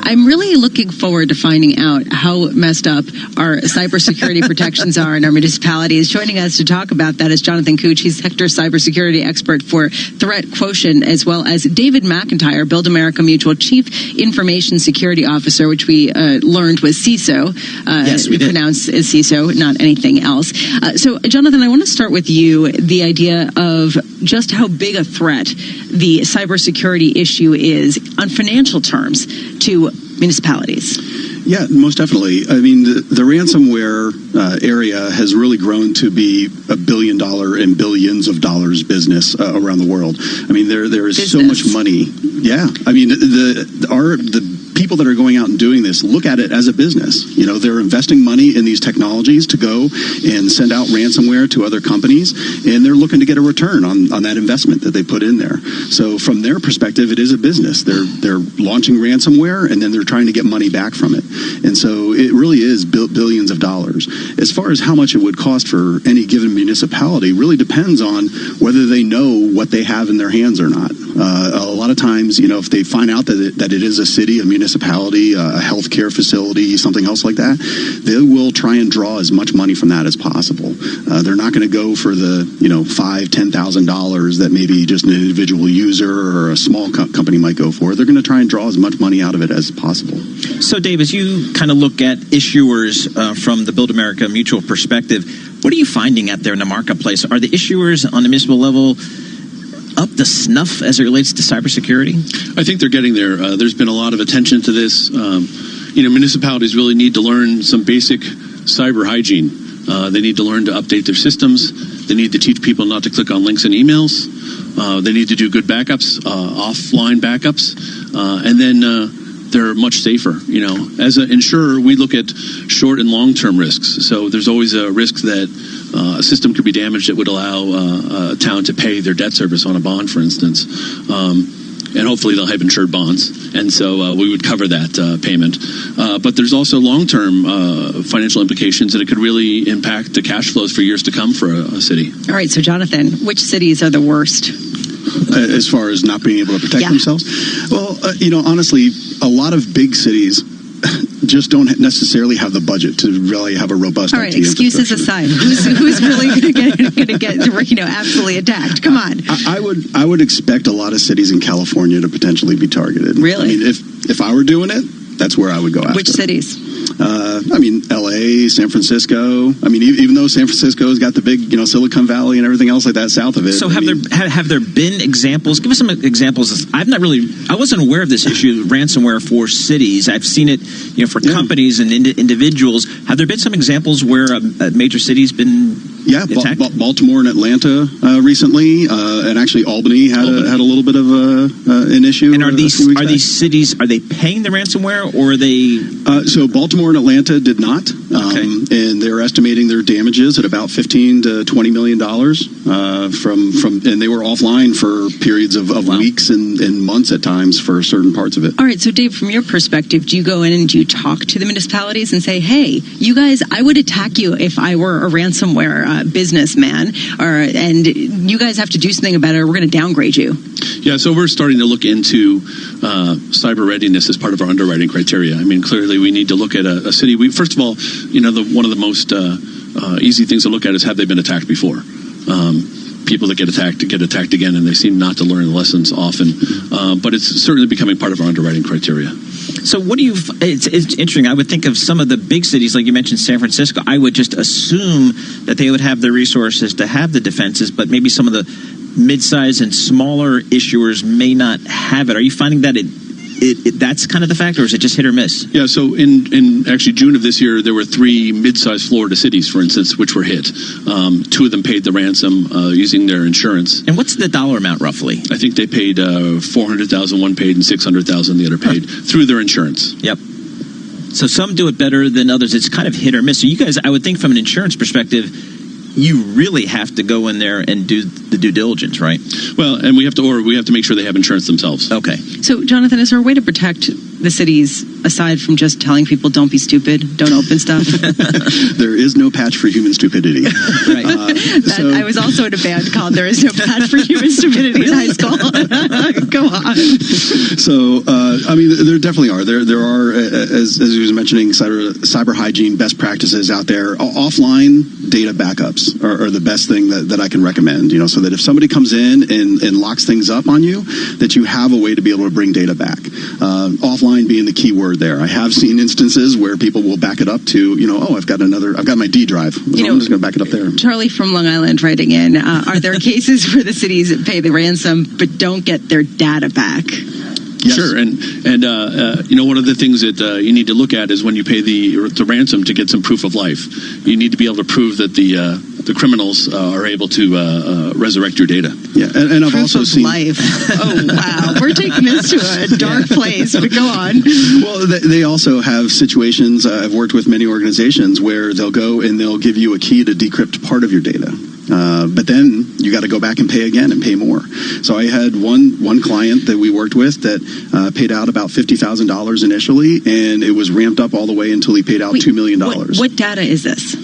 I'm really looking forward to finding out how messed up our cybersecurity protections are in our municipalities. Joining us to talk about that is Jonathan Cooch. He's sector cybersecurity expert for Threat Quotient, as well as David McIntyre, Build America Mutual Chief Information Security Officer, which we learned was CISO. Yes, we did. Pronounced as CISO, not anything else. So, Jonathan, I want to start with you, the idea of just how big a threat the cybersecurity issue is on financial terms to municipalities. Yeah, most definitely. I mean, the ransomware area has really grown to be $1 billion and billions of dollars business around the world. I mean, there is so much money. Yeah, I mean, the people that are going out and doing this look at it as a business. You know, they're investing money in these technologies to go and send out ransomware to other companies, and they're looking to get a return on that investment that they put in there. So from their perspective, it is a business. They're launching ransomware, and then they're trying to get money back from it. And so it really is billions of dollars. As far as how much it would cost for any given municipality really depends on whether they know what they have in their hands or not. A lot of times, you know, if they find out that it is a city, a municipality, a healthcare facility, something else like that, they will try and draw as much money from that as possible. They're not going to go for the, $5,000-$10,000 that maybe just an individual user or a small company might go for. They're going to try and draw as much money out of it as possible. So, Dave, as you kind of look at issuers from the Build America Mutual perspective, what are you finding out there in the marketplace? Are the issuers on the municipal level up to snuff as it relates to cybersecurity? I think they're getting there. There's been a lot of attention to this. Municipalities really need to learn some basic cyber hygiene. They need to learn to update their systems. They need to teach people not to click on links in emails. They need to do good backups, offline backups. And then they're much safer. As an insurer, we look at short and long-term risks. So there's always a risk that a system could be damaged that would allow a town to pay their debt service on a bond, for instance. And hopefully they'll have insured bonds. And so we would cover that payment. But there's also long-term financial implications that it could really impact the cash flows for years to come for a city. All right, so Jonathan, which cities are the worst? As far as not being able to protect themselves? Well, honestly, a lot of big cities just don't necessarily have the budget to really have a robust All right, IT excuses aside, who's really going to get absolutely attacked? Come on. I would expect a lot of cities in California to potentially be targeted. Really? I mean, if I were doing it, that's where I would go after. Which cities? L.A., San Francisco. I mean, even though San Francisco's got the big, Silicon Valley and everything else like that south of it. So have there been examples? Give us some examples. I wasn't aware of this issue, ransomware for cities. I've seen it, for companies and individuals. Have there been some examples where a major city's been attacked? Baltimore and Atlanta recently, and actually Albany had a little bit of an issue. And are these cities, are they paying the ransomware, or are they? So Baltimore and Atlanta did not, and they're estimating their damages at about $15 to $20 million and they were offline for periods of weeks and months at times for certain parts of it. All right, so Dave, from your perspective, do you go in and do you talk to the municipalities and say, hey, you guys, I would attack you if I were a ransomware businessman, and you guys have to do something about it or we're going to downgrade you. Yeah, so we're starting to look into cyber readiness as part of our underwriting criteria. I mean, clearly we need to look at a city. First of all, one of the most easy things to look at is, have they been attacked before? People that get attacked again, and they seem not to learn the lessons often. But it's certainly becoming part of our underwriting criteria. So it's interesting. I would think of some of the big cities, like you mentioned San Francisco. I would just assume that they would have the resources to have the defenses, but maybe some of the mid-size and smaller issuers may not have it. Are you finding that that's kind of the factor, or is it just hit or miss? Yeah, so in actually June of this year, there were 3 mid-sized Florida cities, for instance, which were hit. 2 of them paid the ransom using their insurance. And what's the dollar amount, roughly? I think they paid $400,000, one paid, and $600,000 the other paid through their insurance. Yep. So some do it better than others. It's kind of hit or miss. So you guys, I would think from an insurance perspective, you really have to go in there and do the due diligence, right? Well, and we have to make sure they have insurance themselves. Okay. So, Jonathan, is there a way to protect the cities aside from just telling people don't be stupid, don't open stuff? There is no patch for human stupidity. Right. I was also in a band called There Is No Patch for Human Stupidity in high school. Go on. So, there definitely are. There are, as you was mentioning, cyber hygiene best practices out there. Offline data backups are the best thing that I can recommend, so that if somebody comes in and locks things up on you, that you have a way to be able to bring data back. Offline being the key word there. I have seen instances where people will back it up to, I've got my D drive. I'm just going to back it up there. Charlie from Long Island writing in, are there cases where the cities pay the ransom but don't get their data back? Yes. Sure, and one of the things that you need to look at is when you pay the ransom to get some proof of life. You need to be able to prove that the criminals are able to resurrect your data. Yeah, and I've also seen life. Oh wow, we're taking this to a dark place. But go on. Well, they also have situations. I've worked with many organizations where they'll go and they'll give you a key to decrypt part of your data. But then you got to go back and pay again and pay more. So I had one client that we worked with that paid out about $50,000 initially, and it was ramped up all the way until he paid out $2 million. What data is this?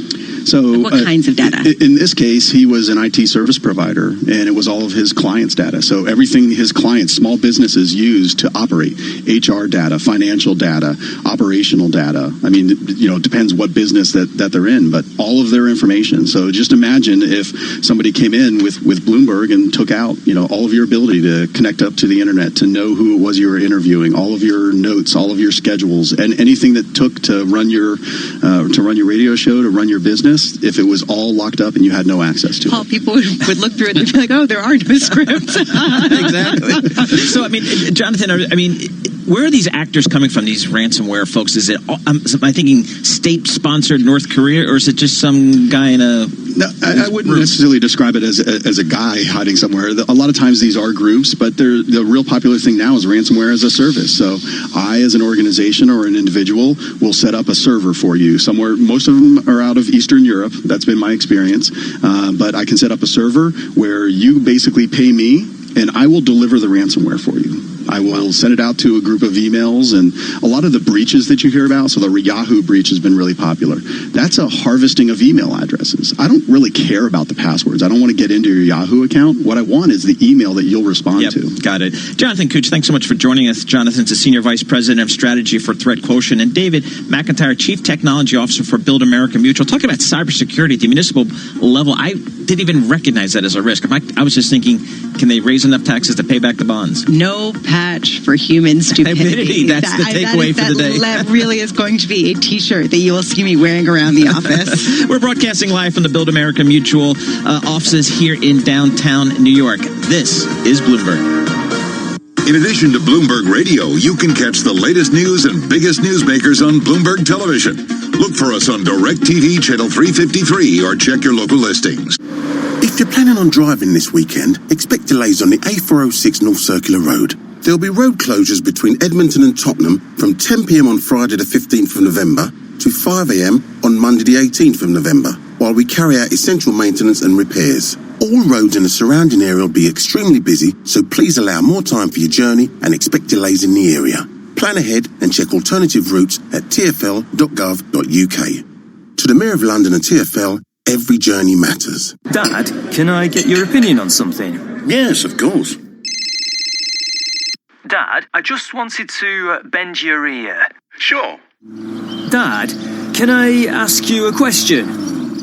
So, what kinds of data? In this case, he was an IT service provider, and it was all of his clients' data. So everything his clients, small businesses, use to operate: HR data, financial data, operational data. I mean, it depends what business that they're in, but all of their information. So just imagine if somebody came in with Bloomberg and took out, all of your ability to connect up to the internet, to know who it was you were interviewing, all of your notes, all of your schedules, and anything that took to run your radio show, to run your business. If it was all locked up and you had no access to it. People would look through it and be like, oh, there are no scripts. Exactly. So, Jonathan, where are these actors coming from, these ransomware folks? Is it, am I thinking state-sponsored North Korea, or is it just some guy in a... No, I wouldn't necessarily describe it as a guy hiding somewhere. A lot of times these are groups, but the real popular thing now is ransomware as a service. So I, as an organization or an individual, will set up a server for you somewhere. Most of them are out of Eastern Europe. That's been my experience. But I can set up a server where you basically pay me, and I will deliver the ransomware for you. I will send it out to a group of emails, and a lot of the breaches that you hear about, so the Yahoo breach has been really popular. That's a harvesting of email addresses. I don't really care about the passwords. I don't want to get into your Yahoo account. What I want is the email that you'll respond to. Got it. Jonathan Cooch, thanks so much for joining us. Jonathan's the Senior Vice President of Strategy for Threat Quotient, and David McIntyre, Chief Technology Officer for Build America Mutual. Talking about cybersecurity at the municipal level, I didn't even recognize that as a risk. I was just thinking, can they raise enough taxes to pay back the bonds? No patch for human stupidity. That's the takeaway for the day. That really is going to be a T-shirt that you will see me wearing around the office. We're broadcasting live from the Build America Mutual offices here in downtown New York. This is Bloomberg. In addition to Bloomberg Radio, you can catch the latest news and biggest newsmakers on Bloomberg Television. Look for us on DirecTV Channel 353 or check your local listings. If you're planning on driving this weekend, expect delays on the A406 North Circular Road. There'll be road closures between Edmonton and Tottenham from 10 p.m. on Friday the 15th of November to 5 a.m. on Monday the 18th of November, while we carry out essential maintenance and repairs. All roads in the surrounding area will be extremely busy, so please allow more time for your journey and expect delays in the area. Plan ahead and check alternative routes at tfl.gov.uk. To the Mayor of London and TfL, Every journey matters. Dad, can I get your opinion on something? Yes, of course. Dad, I just wanted to bend your ear. Sure. Dad, can I ask you a question?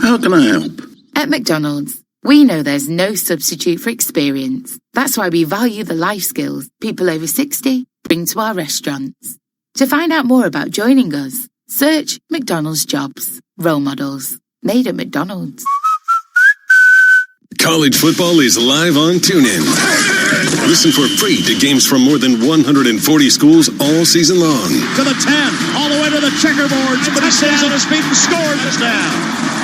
How can I help? At McDonald's, we know there's no substitute for experience. That's why we value the life skills people over 60 bring to our restaurants. To find out more about joining us, search McDonald's Jobs. Role models. Made at McDonald's. College football is live on TuneIn. Listen for free to games from more than 140 schools all season long. To the 10, all the way to the checkerboard. Somebody stays on his feet and scores us down.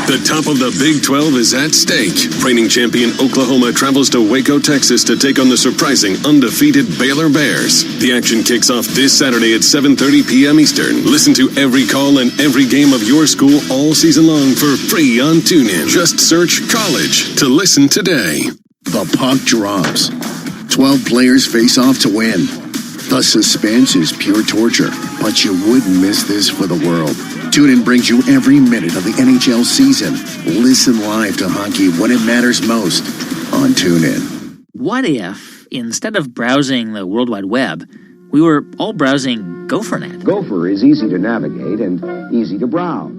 The top of the Big 12 is at stake. Reigning champion Oklahoma travels to Waco, Texas to take on the surprising undefeated Baylor Bears. The action kicks off this Saturday at 7:30 p.m. Eastern. Listen to every call and every game of your school all season long for free on TuneIn. Just search college to listen today. The puck drops. 12 players face off to win. The suspense is pure torture, but you wouldn't miss this for the world. TuneIn brings you every minute of the NHL season. Listen live to hockey when it matters most on TuneIn. What if, instead of browsing the World Wide Web, we were all browsing GopherNet? Gopher is easy to navigate and easy to browse.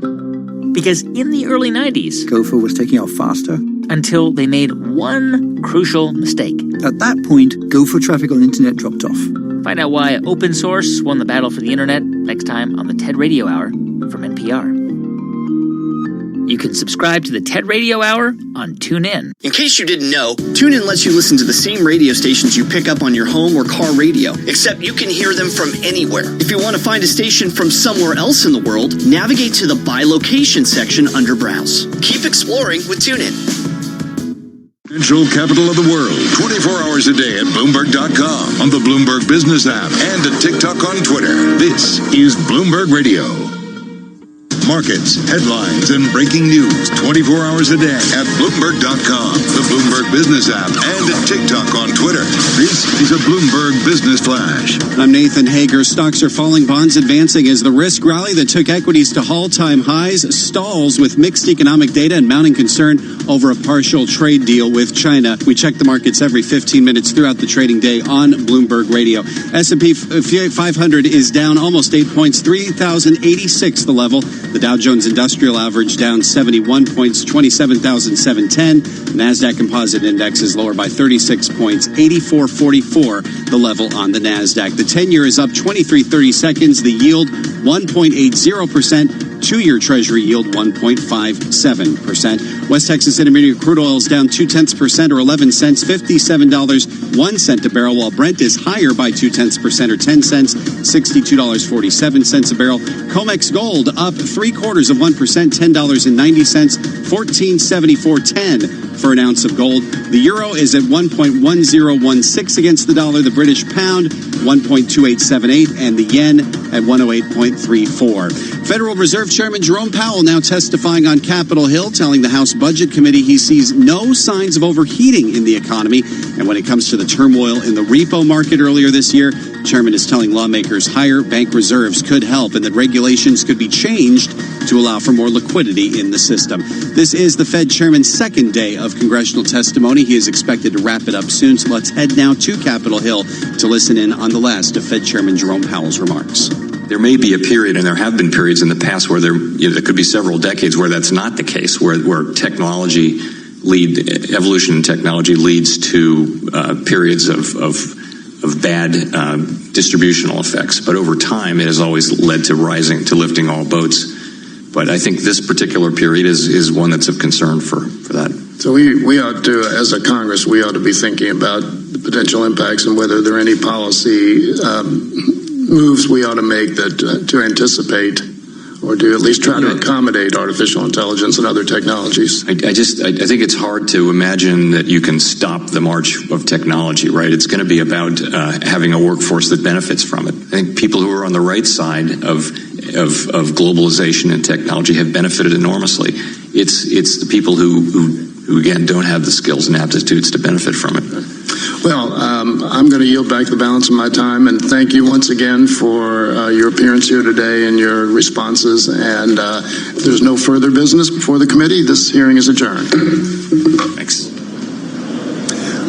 Because in the early 90s, Gopher was taking off faster. Until they made one crucial mistake. At that point, Gopher traffic on the internet dropped off. Find out why open source won the battle for the internet next time on the TED Radio Hour from NPR. You can subscribe to the TED Radio Hour on TuneIn. In case you didn't know, TuneIn lets you listen to the same radio stations you pick up on your home or car radio, except you can hear them from anywhere. If you want to find a station from somewhere else in the world, navigate to the By Location section under Browse. Keep exploring with TuneIn. Financial capital of the world, 24 hours a day at Bloomberg.com, on the Bloomberg Business app, and at TikTok on Twitter. This is Bloomberg Radio. Markets, headlines, and breaking news 24 hours a day at Bloomberg.com, the Bloomberg Business app, and at TikTok on Twitter. This is a Bloomberg Business Flash. I'm Nathan Hager. Stocks are falling, bonds advancing as the risk rally that took equities to all-time highs stalls with mixed economic data and mounting concern over a partial trade deal with China. We check the markets every 15 minutes throughout the trading day on Bloomberg Radio. S&P 500 is down almost 8 points, 3,086 the level. The Dow Jones Industrial Average down 71 points, 27,710. The NASDAQ Composite Index is lower by 36 points, 8444 the level on the NASDAQ. The 10-year is up 23 seconds. The yield 1.80%. 2-year Treasury yield 1.57%. West Texas Intermediate crude oil is down 0.2% or 11 cents, $57.01 a barrel, while Brent is higher by 0.2% or 10 cents, $62.47 a barrel. COMEX gold up 0.75%, $10.90, $14.7410 for an ounce of gold. The euro is at 1.1016 against the dollar. The British pound 1.2878, and the yen at 108.34. Federal Reserve Chairman Jerome Powell now testifying on Capitol Hill, telling the House Budget Committee he sees no signs of overheating in the economy. And when it comes to the turmoil in the repo market earlier this year, the chairman is telling lawmakers higher bank reserves could help and that regulations could be changed to allow for more liquidity in the system. This is the Fed chairman's second day of congressional testimony. He is expected to wrap it up soon. So let's head now to Capitol Hill to listen in on the last of Fed Chairman Jerome Powell's remarks. There may be a period, and there have been periods in the past where there could be several decades where that's not the case, where evolution in technology leads to periods of bad distributional effects. But over time, it has always led to lifting all boats. But I think this particular period is one that's of concern for that. So we ought to, as a Congress, we ought to be thinking about the potential impacts and whether there are any policy moves we ought to make that to anticipate or to at least try to accommodate artificial intelligence and other technologies. I think it's hard to imagine that you can stop the march of technology, right? It's going to be about having a workforce that benefits from it. I think people who are on the right side of globalization and technology have benefited enormously. It's the people who again don't have the skills and aptitudes to benefit from it. Well, I'm going to yield back the balance of my time, and thank you once again for your appearance here today and your responses. And if there's no further business before the committee, this hearing is adjourned. Thanks.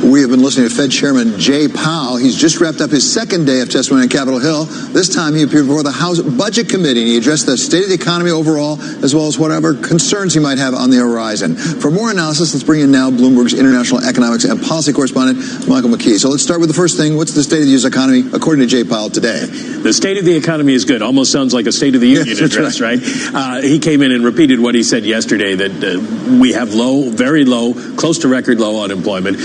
We have been listening to Fed Chairman Jay Powell. He's just wrapped up his second day of testimony on Capitol Hill. This time he appeared before the House Budget Committee, and he addressed the state of the economy overall, as well as whatever concerns he might have on the horizon. For more analysis, let's bring in now Bloomberg's international economics and policy correspondent, Michael McKee. So let's start with the first thing. What's the state of the U.S. economy, according to Jay Powell, today? The state of the economy is good. Almost sounds like a State of the Union address, right? He came in and repeated what he said yesterday, that we have low, very low, close to record low unemployment.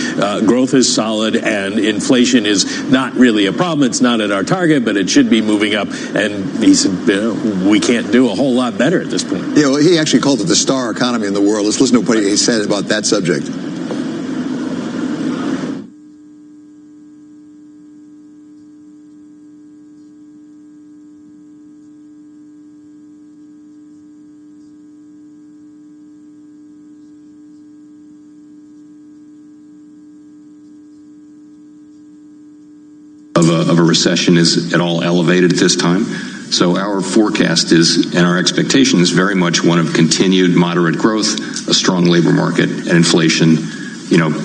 Growth is solid, and inflation is not really a problem. It's not at our target, but it should be moving up. And he said, we can't do a whole lot better at this point. Yeah, well, he actually called it the star economy in the world. Let's listen to what he said about that subject. Of a recession is at all elevated at this time. So our forecast is, and our expectation is very much one of continued moderate growth, a strong labor market, and inflation,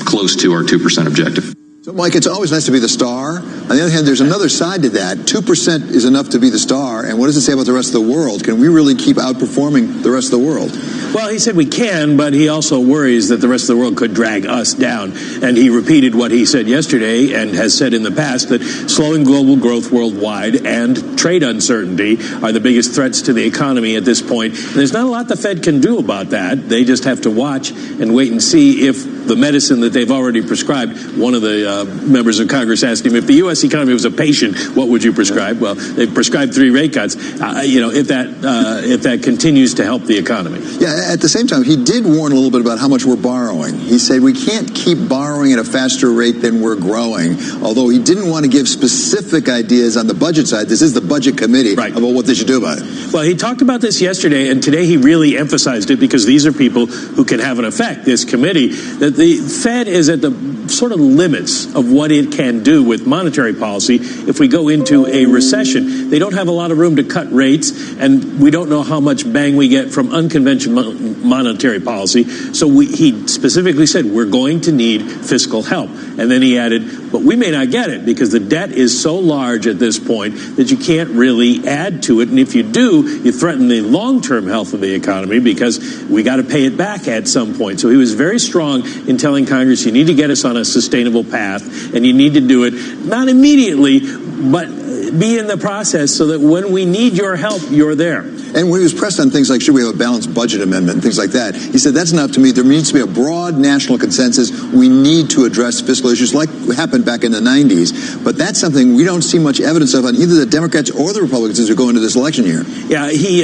close to our 2% objective. So, Mike, it's always nice to be the star. On the other hand, there's another side to that. 2% is enough to be the star. And what does it say about the rest of the world? Can we really keep outperforming the rest of the world? Well, he said we can, but he also worries that the rest of the world could drag us down. And he repeated what he said yesterday and has said in the past, that slowing global growth worldwide and trade uncertainty are the biggest threats to the economy at this point. And there's not a lot the Fed can do about that. They just have to watch and wait and see if the medicine that they've already prescribed. One of the members of Congress asked him, if the U.S. economy was a patient, what would you prescribe? Well, they've prescribed 3 rate cuts. If that continues to help the economy. Yeah, at the same time, he did warn a little bit about how much we're borrowing. He said we can't keep borrowing at a faster rate than we're growing, although he didn't want to give specific ideas on the budget side. This is the budget committee about what they should do about it. Well, he talked about this yesterday, and today he really emphasized it because these are people who can have an effect, this committee, that the Fed is at the sort of limits of what it can do with monetary policy if we go into a recession. They don't have a lot of room to cut rates, and we don't know how much bang we get from unconventional monetary policy. So he specifically said we're going to need fiscal help. And then he added, but we may not get it because the debt is so large at this point that you can't really add to it. And if you do, you threaten the long-term health of the economy because we got to pay it back at some point. So he was very strong in telling Congress, you need to get us on a sustainable path, and you need to do it not immediately, but be in the process so that when we need your help, you're there. And when he was pressed on things like, should we have a balanced budget amendment and things like that, he said, that's not up to me. There needs to be a broad national consensus. We need to address fiscal issues like happened back in the 90s. But that's something we don't see much evidence of on either the Democrats or the Republicans as we go into this election year. Yeah, he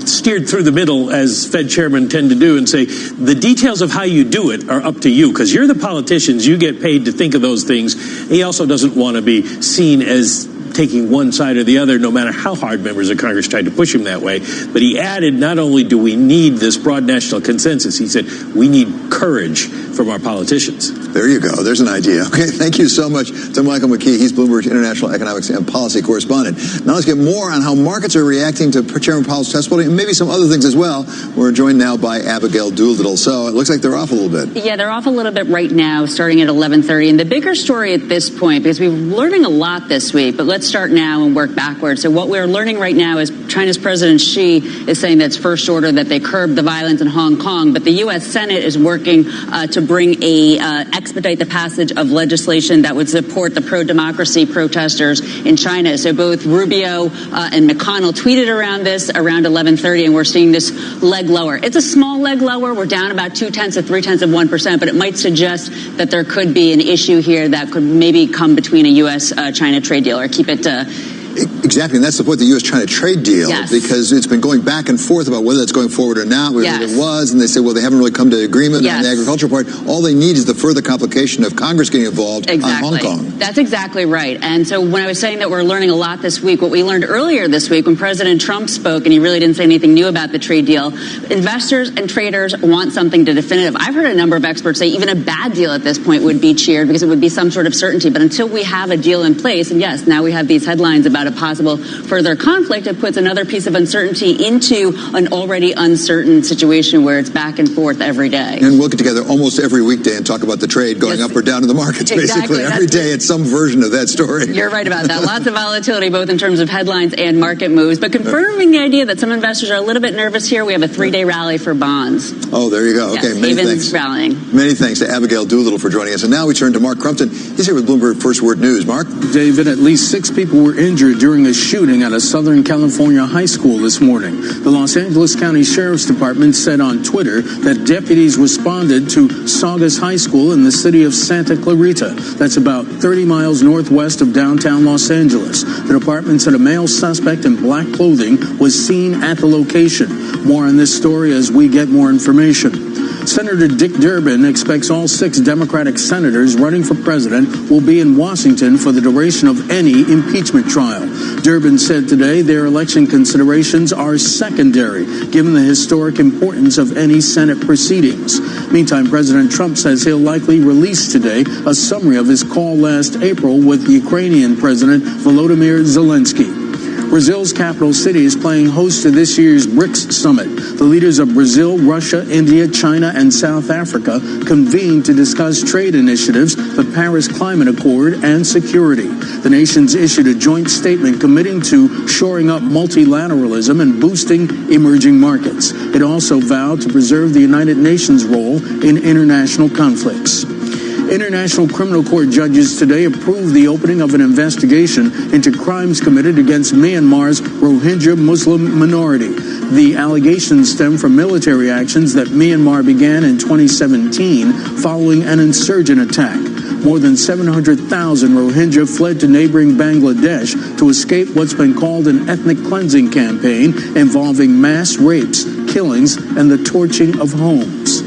steered through the middle, as Fed chairmen tend to do, and say, the details of how you do it are up to you, because you're the politicians. You get paid to think of those things. He also doesn't want to be seen as taking one side or the other, no matter how hard members of Congress tried to push him that way. But he added, not only do we need this broad national consensus, he said, we need courage from our politicians. There you go. There's an idea. Okay, thank you so much to Michael McKee. He's Bloomberg's international economics and policy correspondent. Now let's get more on how markets are reacting to Chairman Powell's testimony and maybe some other things as well. We're joined now by Abigail Doolittle. So it looks like they're off a little bit. Yeah, they're off a little bit right now, starting at 11:30. And the bigger story at this point, because we're learning a lot this week, but let's start now and work backwards. So what we're learning right now is China's President Xi is saying that's first order that they curb the violence in Hong Kong, but the U.S. Senate is working to expedite the passage of legislation that would support the pro-democracy protesters in China. So both Rubio and McConnell tweeted around this around 11:30, and we're seeing this leg lower. It's a small leg lower. We're down about 0.2 to 0.3%, but it might suggest that there could be an issue here that could maybe come between a U.S.-China trade deal, or keep it Exactly, and that's the point, the U.S. China trade deal, because it's been going back and forth about whether it's going forward or not, whether it was, and they say, well, they haven't really come to agreement on the agricultural part. All they need is the further complication of Congress getting involved on Hong Kong. That's exactly right. And so when I was saying that we're learning a lot this week, what we learned earlier this week when President Trump spoke, and he really didn't say anything new about the trade deal, investors and traders want something definitive. I've heard a number of experts say even a bad deal at this point would be cheered because it would be some sort of certainty. But until we have a deal in place, and yes, now we have these headlines about a possible further conflict, it puts another piece of uncertainty into an already uncertain situation where it's back and forth every day. And we'll get together almost every weekday and talk about the trade going up or down in the markets, basically. Every day it's some version of that story. You're right about that. Lots of volatility, both in terms of headlines and market moves. But confirming the idea that some investors are a little bit nervous here, we have a 3-day rally for bonds. Oh, there you go. Okay, many thanks. Rallying. Many thanks to Abigail Doolittle for joining us. And now we turn to Mark Crumpton. He's here with Bloomberg First Word News. Mark? David, at least 6 people were injured during a shooting at a Southern California high school this morning. The Los Angeles County Sheriff's Department said on Twitter that deputies responded to Saugus High School in the city of Santa Clarita. That's about 30 miles northwest of downtown Los Angeles. The department said a male suspect in black clothing was seen at the location. More on this story as we get more information. Senator Dick Durbin expects all 6 Democratic senators running for president will be in Washington for the duration of any impeachment trial. Durbin said today their election considerations are secondary, given the historic importance of any Senate proceedings. Meantime, President Trump says he'll likely release today a summary of his call last April with Ukrainian President Volodymyr Zelensky. Brazil's capital city is playing host to this year's BRICS summit. The leaders of Brazil, Russia, India, China, and South Africa convened to discuss trade initiatives, the Paris Climate Accord, and security. The nations issued a joint statement committing to shoring up multilateralism and boosting emerging markets. It also vowed to preserve the United Nations' role in international conflicts. International Criminal Court judges today approved the opening of an investigation into crimes committed against Myanmar's Rohingya Muslim minority. The allegations stem from military actions that Myanmar began in 2017 following an insurgent attack. More than 700,000 Rohingya fled to neighboring Bangladesh to escape what's been called an ethnic cleansing campaign involving mass rapes, killings, and the torching of homes.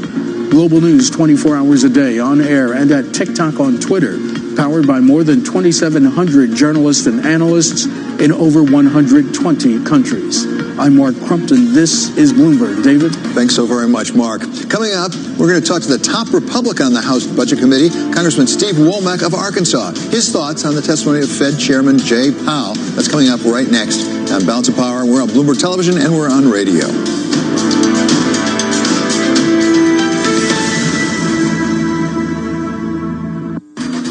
Global news 24 hours a day, on air and at TikTok on Twitter. Powered by more than 2,700 journalists and analysts in over 120 countries. I'm Mark Crumpton. This is Bloomberg. David? Thanks so very much, Mark. Coming up, we're going to talk to the top Republican on the House Budget Committee, Congressman Steve Womack of Arkansas. His thoughts on the testimony of Fed Chairman Jay Powell. That's coming up right next on Balance of Power. We're on Bloomberg Television and we're on radio.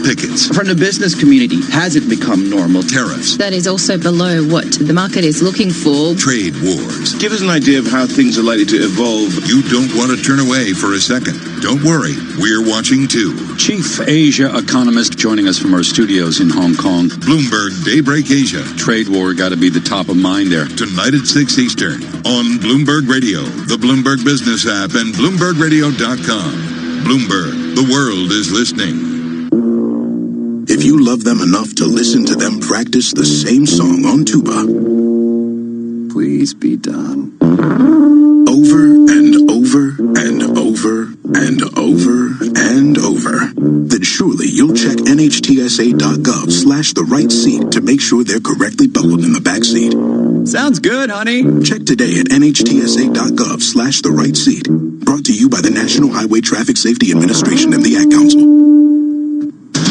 Pickets. From the business community, has it become normal? Tariffs. That is also below what the market is looking for. Trade wars. Give us an idea of how things are likely to evolve. You don't want to turn away for a second. Don't worry, we're watching too. Chief Asia economist joining us from our studios in Hong Kong. Bloomberg Daybreak Asia. Trade war got to be the top of mind there. Tonight at 6 Eastern on Bloomberg Radio, the Bloomberg Business app, and BloombergRadio.com. Bloomberg, the world is listening. If you love them enough to listen to them practice the same song on tuba, please be done. Over and over and over and over and over, then surely you'll check NHTSA.gov/the right seat to make sure they're correctly buckled in the back seat. Sounds good, honey. Check today at NHTSA.gov/the right seat. Brought to you by the National Highway Traffic Safety Administration and the Ad Council.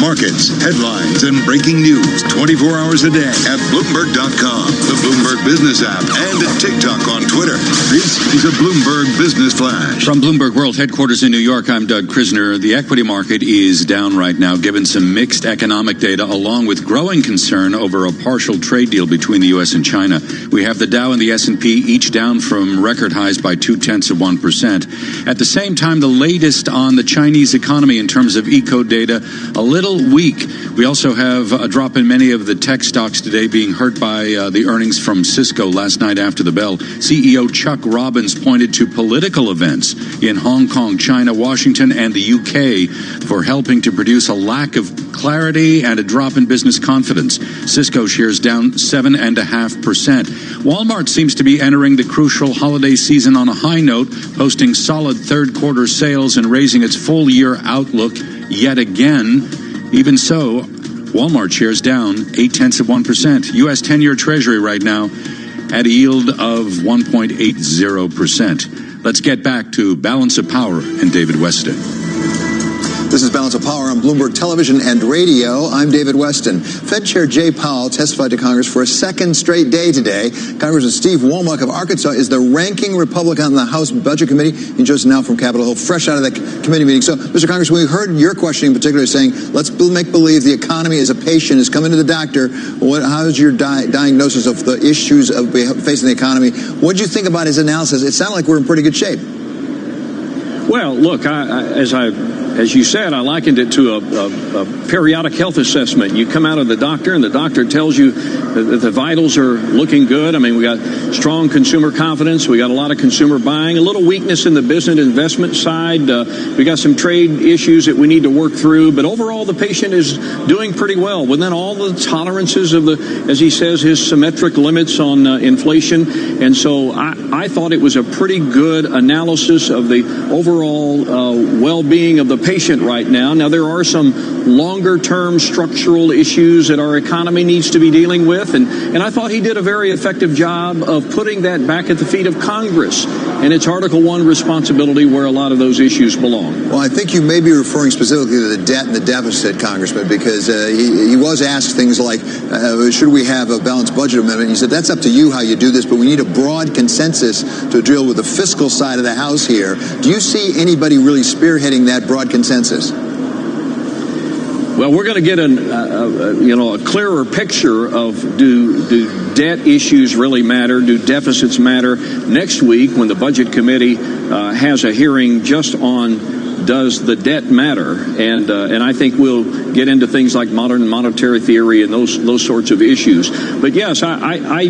Markets, headlines, and breaking news 24 hours a day at Bloomberg.com, the Bloomberg Business app, and at TikTok on Twitter. This is a Bloomberg Business Flash. From Bloomberg World Headquarters in New York, I'm Doug Krisner. The equity market is down right now, given some mixed economic data, along with growing concern over a partial trade deal between the U.S. and China. We have the Dow and the S&P each down from record highs by 0.2%. At the same time, the latest on the Chinese economy in terms of eco data, a little all week. We also have a drop in many of the tech stocks today, being hurt by the earnings from Cisco last night after the bell. CEO Chuck Robbins pointed to political events in Hong Kong, China, Washington, and the UK for helping to produce a lack of clarity and a drop in business confidence. Cisco shares down 7.5%. Walmart seems to be entering the crucial holiday season on a high note, posting solid third-quarter sales and raising its full-year outlook yet again. Even so, Walmart shares down 0.8%. U.S. 10-year Treasury right now at a yield of 1.80%. Let's get back to Balance of Power and David Weston. This is Balance of Power on Bloomberg Television and Radio. I'm David Weston. Fed Chair Jay Powell testified to Congress for a second straight day today. Congressman Steve Womack of Arkansas is the ranking Republican on the House Budget Committee. He joins us now from Capitol Hill, fresh out of that committee meeting. So, Mr. Congressman, we heard your questioning in particular saying, let's make believe the economy is a patient, is coming to the doctor. How is your diagnosis of the issues of facing the economy? What did you think about his analysis? It sounded like we're in pretty good shape. Well, look, as you said, I likened it to a periodic health assessment. You come out of the doctor, and the doctor tells you that the vitals are looking good. I mean, we got strong consumer confidence. We got a lot of consumer buying, a little weakness in the business investment side. We got some trade issues that we need to work through. But overall, the patient is doing pretty well within all the tolerances of as he says, his symmetric limits on inflation. And so I thought it was a pretty good analysis of the overall well-being of the patient right now. Now, there are some longer-term structural issues that our economy needs to be dealing with, and I thought he did a very effective job of putting that back at the feet of Congress and its Article I responsibility where a lot of those issues belong. Well, I think you may be referring specifically to the debt and the deficit, Congressman, because he was asked things like, should we have a balanced budget amendment? He said, that's up to you how you do this, but we need a broad consensus to deal with the fiscal side of the House here. Do you see anybody really spearheading that broad consensus? Well, we're going to get a clearer picture of do debt issues really matter? Do deficits matter next week when the Budget Committee has a hearing just on does the debt matter? And I think we'll get into things like modern monetary theory and those sorts of issues. But yes, I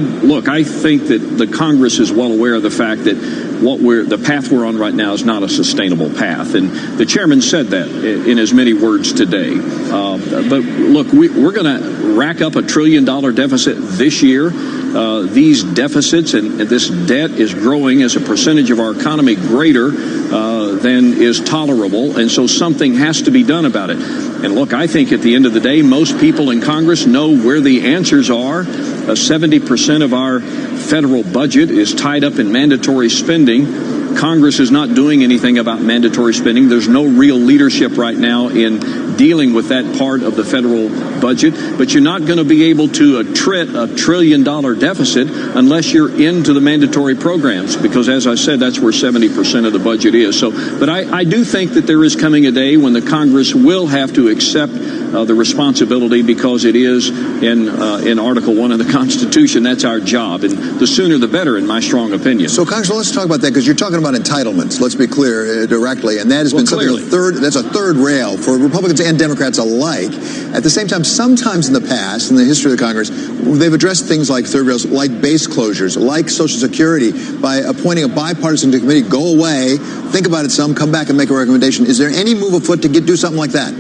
think that the Congress is well aware of the fact that the path we're on right now is not a sustainable path, and the chairman said that in as many words today. But look, we're going to rack up $1 trillion deficit this year. These deficits and this debt is growing as a percentage of our economy greater than is tolerable, and so something has to be done about it. And look, I think at the end of the day, most people in Congress know where the answers are. 70% of our federal budget is tied up in mandatory spending. Congress is not doing anything about mandatory spending. There's no real leadership right now in dealing with that part of the federal budget. But you're not going to be able to attrit $1 trillion deficit unless you're into the mandatory programs, because, as I said, that's where 70% of the budget is. But I do think that there is coming a day when the Congress will have to accept the responsibility, because it is in Article I of the Constitution. That's our job, and the sooner the better, in my strong opinion. So, Congressman, let's talk about that, because you're talking about entitlements. Let's be clear directly, and that has been something that's a third rail for Republicans and Democrats alike. At the same time, sometimes in the past, in the history of the Congress, they've addressed things like third rails, like base closures, like Social Security, by appointing a bipartisan committee. Go away, think about it some, come back and make a recommendation. Is there any move afoot to do something like that?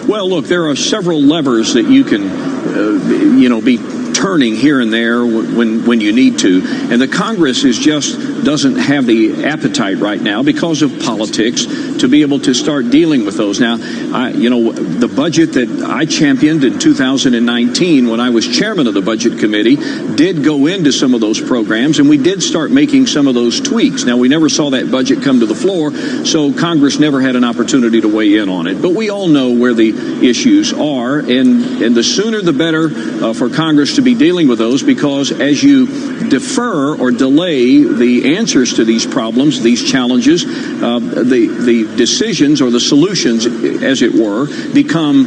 Well, look, there are several levers that you can, be turning here and there when you need to. And the Congress doesn't have the appetite right now because of politics to be able to start dealing with those. Now, the budget that I championed in 2019 when I was chairman of the Budget Committee did go into some of those programs, and we did start making some of those tweaks. Now, we never saw that budget come to the floor, so Congress never had an opportunity to weigh in on it. But we all know where the issues are, and the sooner the better for Congress to be dealing with those, because as you defer or delay the answers to these problems, these challenges, the decisions or the solutions, as it were, become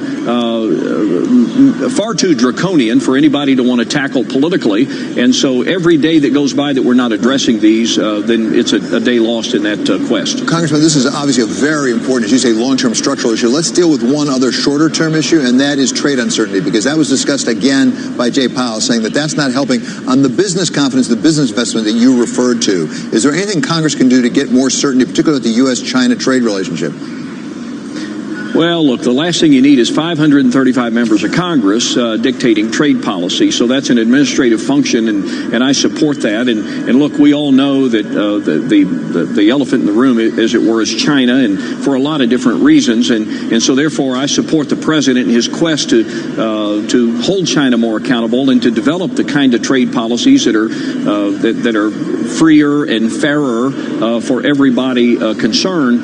far too draconian for anybody to want to tackle politically. And so every day that goes by that we're not addressing these, then it's a day lost in that quest. Congressman, this is obviously a very important, as you say, long-term structural issue. Let's deal with one other shorter-term issue, and that is trade uncertainty, because that was discussed again by Jay Powell, saying that that's not helping on the business confidence, the business investment that you referred to. Is there anything Congress can do to get more certainty, particularly with the U.S.-China trade relationship? Well, look, the last thing you need is 535 members of Congress dictating trade policy. So that's an administrative function, and I support that. And look, we all know that the elephant in the room, as it were, is China, and for a lot of different reasons. And so therefore, I support the president in his quest to hold China more accountable and to develop the kind of trade policies that are freer and fairer for everybody concerned.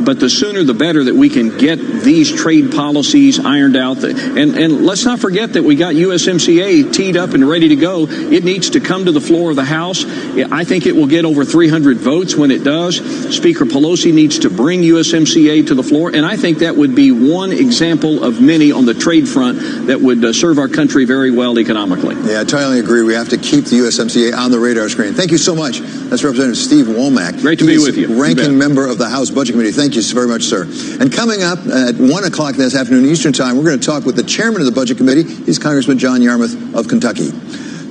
But the sooner the better that we can get these trade policies ironed out. And let's not forget that we got USMCA teed up and ready to go. It needs to come to the floor of the House. I think it will get over 300 votes when it does. Speaker Pelosi needs to bring USMCA to the floor. And I think that would be one example of many on the trade front that would serve our country very well economically. Yeah, I totally agree. We have to keep the USMCA on the radar screen. Thank you so much. That's Representative Steve Womack. Great to be with you. Ranking member of the House Budget Committee. Thank you very much, sir. And coming up at 1 o'clock this afternoon Eastern Time, we're going to talk with the chairman of the Budget Committee. He's Congressman John Yarmuth of Kentucky.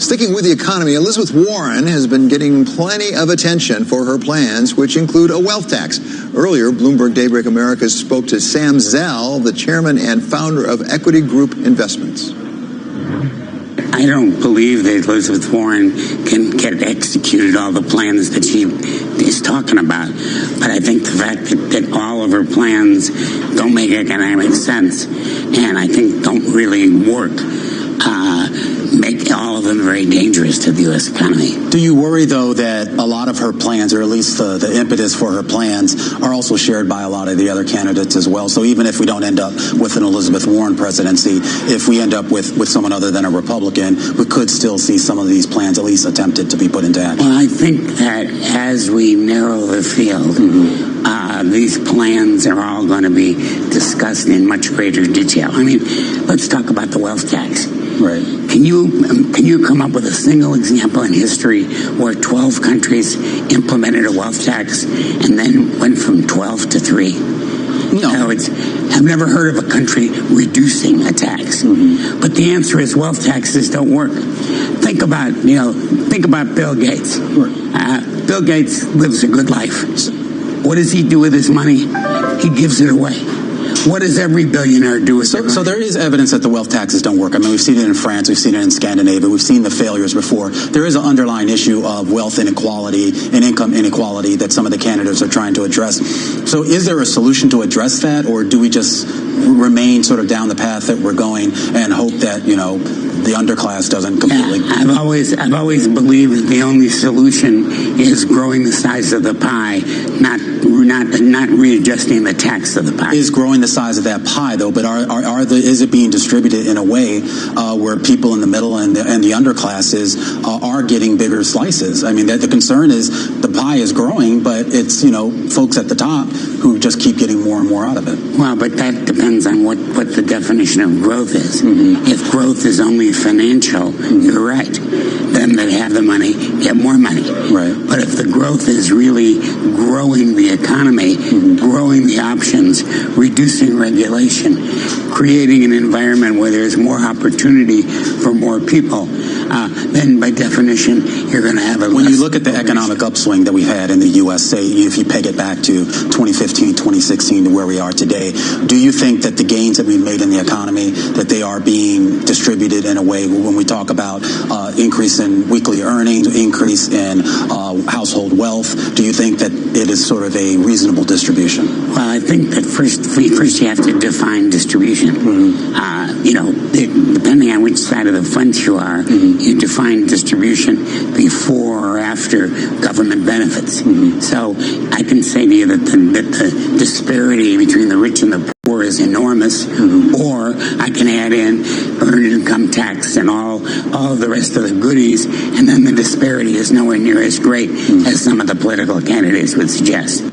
Sticking with the economy, Elizabeth Warren has been getting plenty of attention for her plans, which include a wealth tax. Earlier, Bloomberg Daybreak America spoke to Sam Zell, the chairman and founder of Equity Group Investments. I don't believe that Elizabeth Warren can get executed all the plans that she is talking about. But I think the fact that all of her plans don't make economic sense and I think don't really work make all of them very dangerous to the U.S. economy. Do you worry, though, that a lot of her plans, or at least the impetus for her plans, are also shared by a lot of the other candidates as well? So even if we don't end up with an Elizabeth Warren presidency, if we end up with someone other than a Republican, we could still see some of these plans at least attempted to be put into action. Well, I think that as we narrow the field, these plans are all going to be discussed in much greater detail. I mean, let's talk about the wealth tax. Right. Can you come up with a single example in history where 12 countries implemented a wealth tax and then went from 12 to 3? No. I've never heard of a country reducing a tax. But the answer is wealth taxes don't work. Think about Bill Gates. Bill Gates lives a good life. What does he do with his money? He gives it away. What does every billionaire do with it? So there is evidence that the wealth taxes don't work. I mean, we've seen it in France, we've seen it in Scandinavia, we've seen the failures before. There is an underlying issue of wealth inequality and income inequality that some of the candidates are trying to address. So is there a solution to address that, or do we just remain sort of down the path that we're going and hope that, the underclass doesn't completely... I've always believed that the only solution is growing the size of the pie, not readjusting the tax of the pie. Is growing the size of that pie, though, but is it being distributed in a way where people in the middle and the underclasses are getting bigger slices? I mean, the concern is the pie is growing, but it's, folks at the top who just keep getting more and more out of it. Well, but that depends on what the definition of growth is. If growth is only financial, you're right. Then they have the money, get more money. Right. But if the growth is really growing the economy, growing the options, reducing regulation, creating an environment where there's more opportunity for more people, then by definition, you're going to have a... When you look at the economic upswing that we've had in the U.S., say if you peg it back to 2015, 2016 to where we are today, do you think that the gains that we've made in the economy, that they are being distributed in a way when we talk about increase in weekly earnings, increase in household wealth, do you think that it is sort of a reasonable distribution? Well, I think that first you have to define distribution. Depending on which side of the fence you are, you define distribution before or after government benefits. So I can say to you that the disparity between the rich and the poor is is enormous, or I can add in earned income tax and all the rest of the goodies, and then the disparity is nowhere near as great as some of the political candidates would suggest.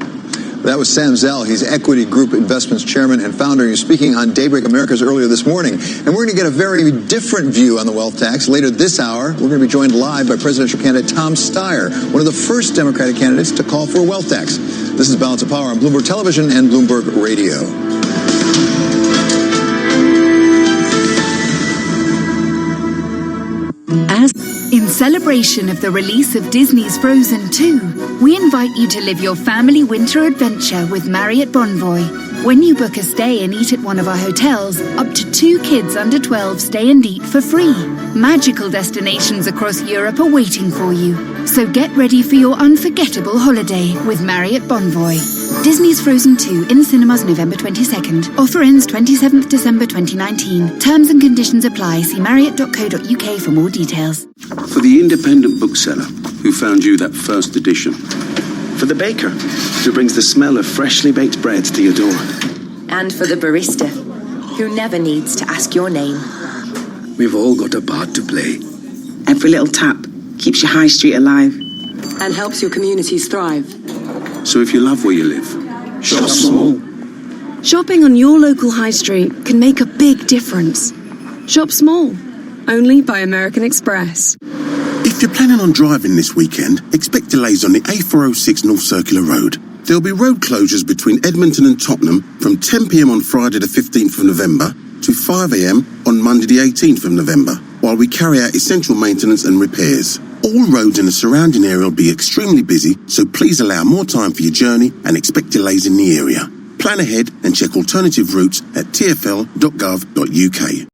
That was Sam Zell. He's Equity Group Investments Chairman and Founder. He's speaking on Daybreak Americas earlier this morning. And we're going to get a very different view on the wealth tax. Later this hour, we're going to be joined live by presidential candidate Tom Steyer, one of the first Democratic candidates to call for a wealth tax. This is Balance of Power on Bloomberg Television and Bloomberg Radio. In celebration of the release of Disney's Frozen 2, we invite you to live your family winter adventure with Marriott Bonvoy. When you book a stay and eat at one of our hotels, up to 2 kids under 12 stay and eat for free. Magical destinations across Europe are waiting for you. So get ready for your unforgettable holiday with Marriott Bonvoy. Disney's Frozen 2 in cinemas November 22nd. Offer ends 27th December 2019. Terms and conditions apply. See marriott.co.uk for more details. For the independent bookseller who found you that first edition. For the baker who brings the smell of freshly baked bread to your door. And for the barista who never needs to ask your name. We've all got a part to play. Every little tap keeps your high street alive. And helps your communities thrive. So if you love where you live, shop small. Shopping on your local high street can make a big difference. Shop small. Only by American Express. If you're planning on driving this weekend, expect delays on the A406 North Circular Road. There'll be road closures between Edmonton and Tottenham from 10 p.m. on Friday the 15th of November to 5 a.m. on Monday the 18th of November, while we carry out essential maintenance and repairs. All roads in the surrounding area will be extremely busy, so please allow more time for your journey and expect delays in the area. Plan ahead and check alternative routes at tfl.gov.uk.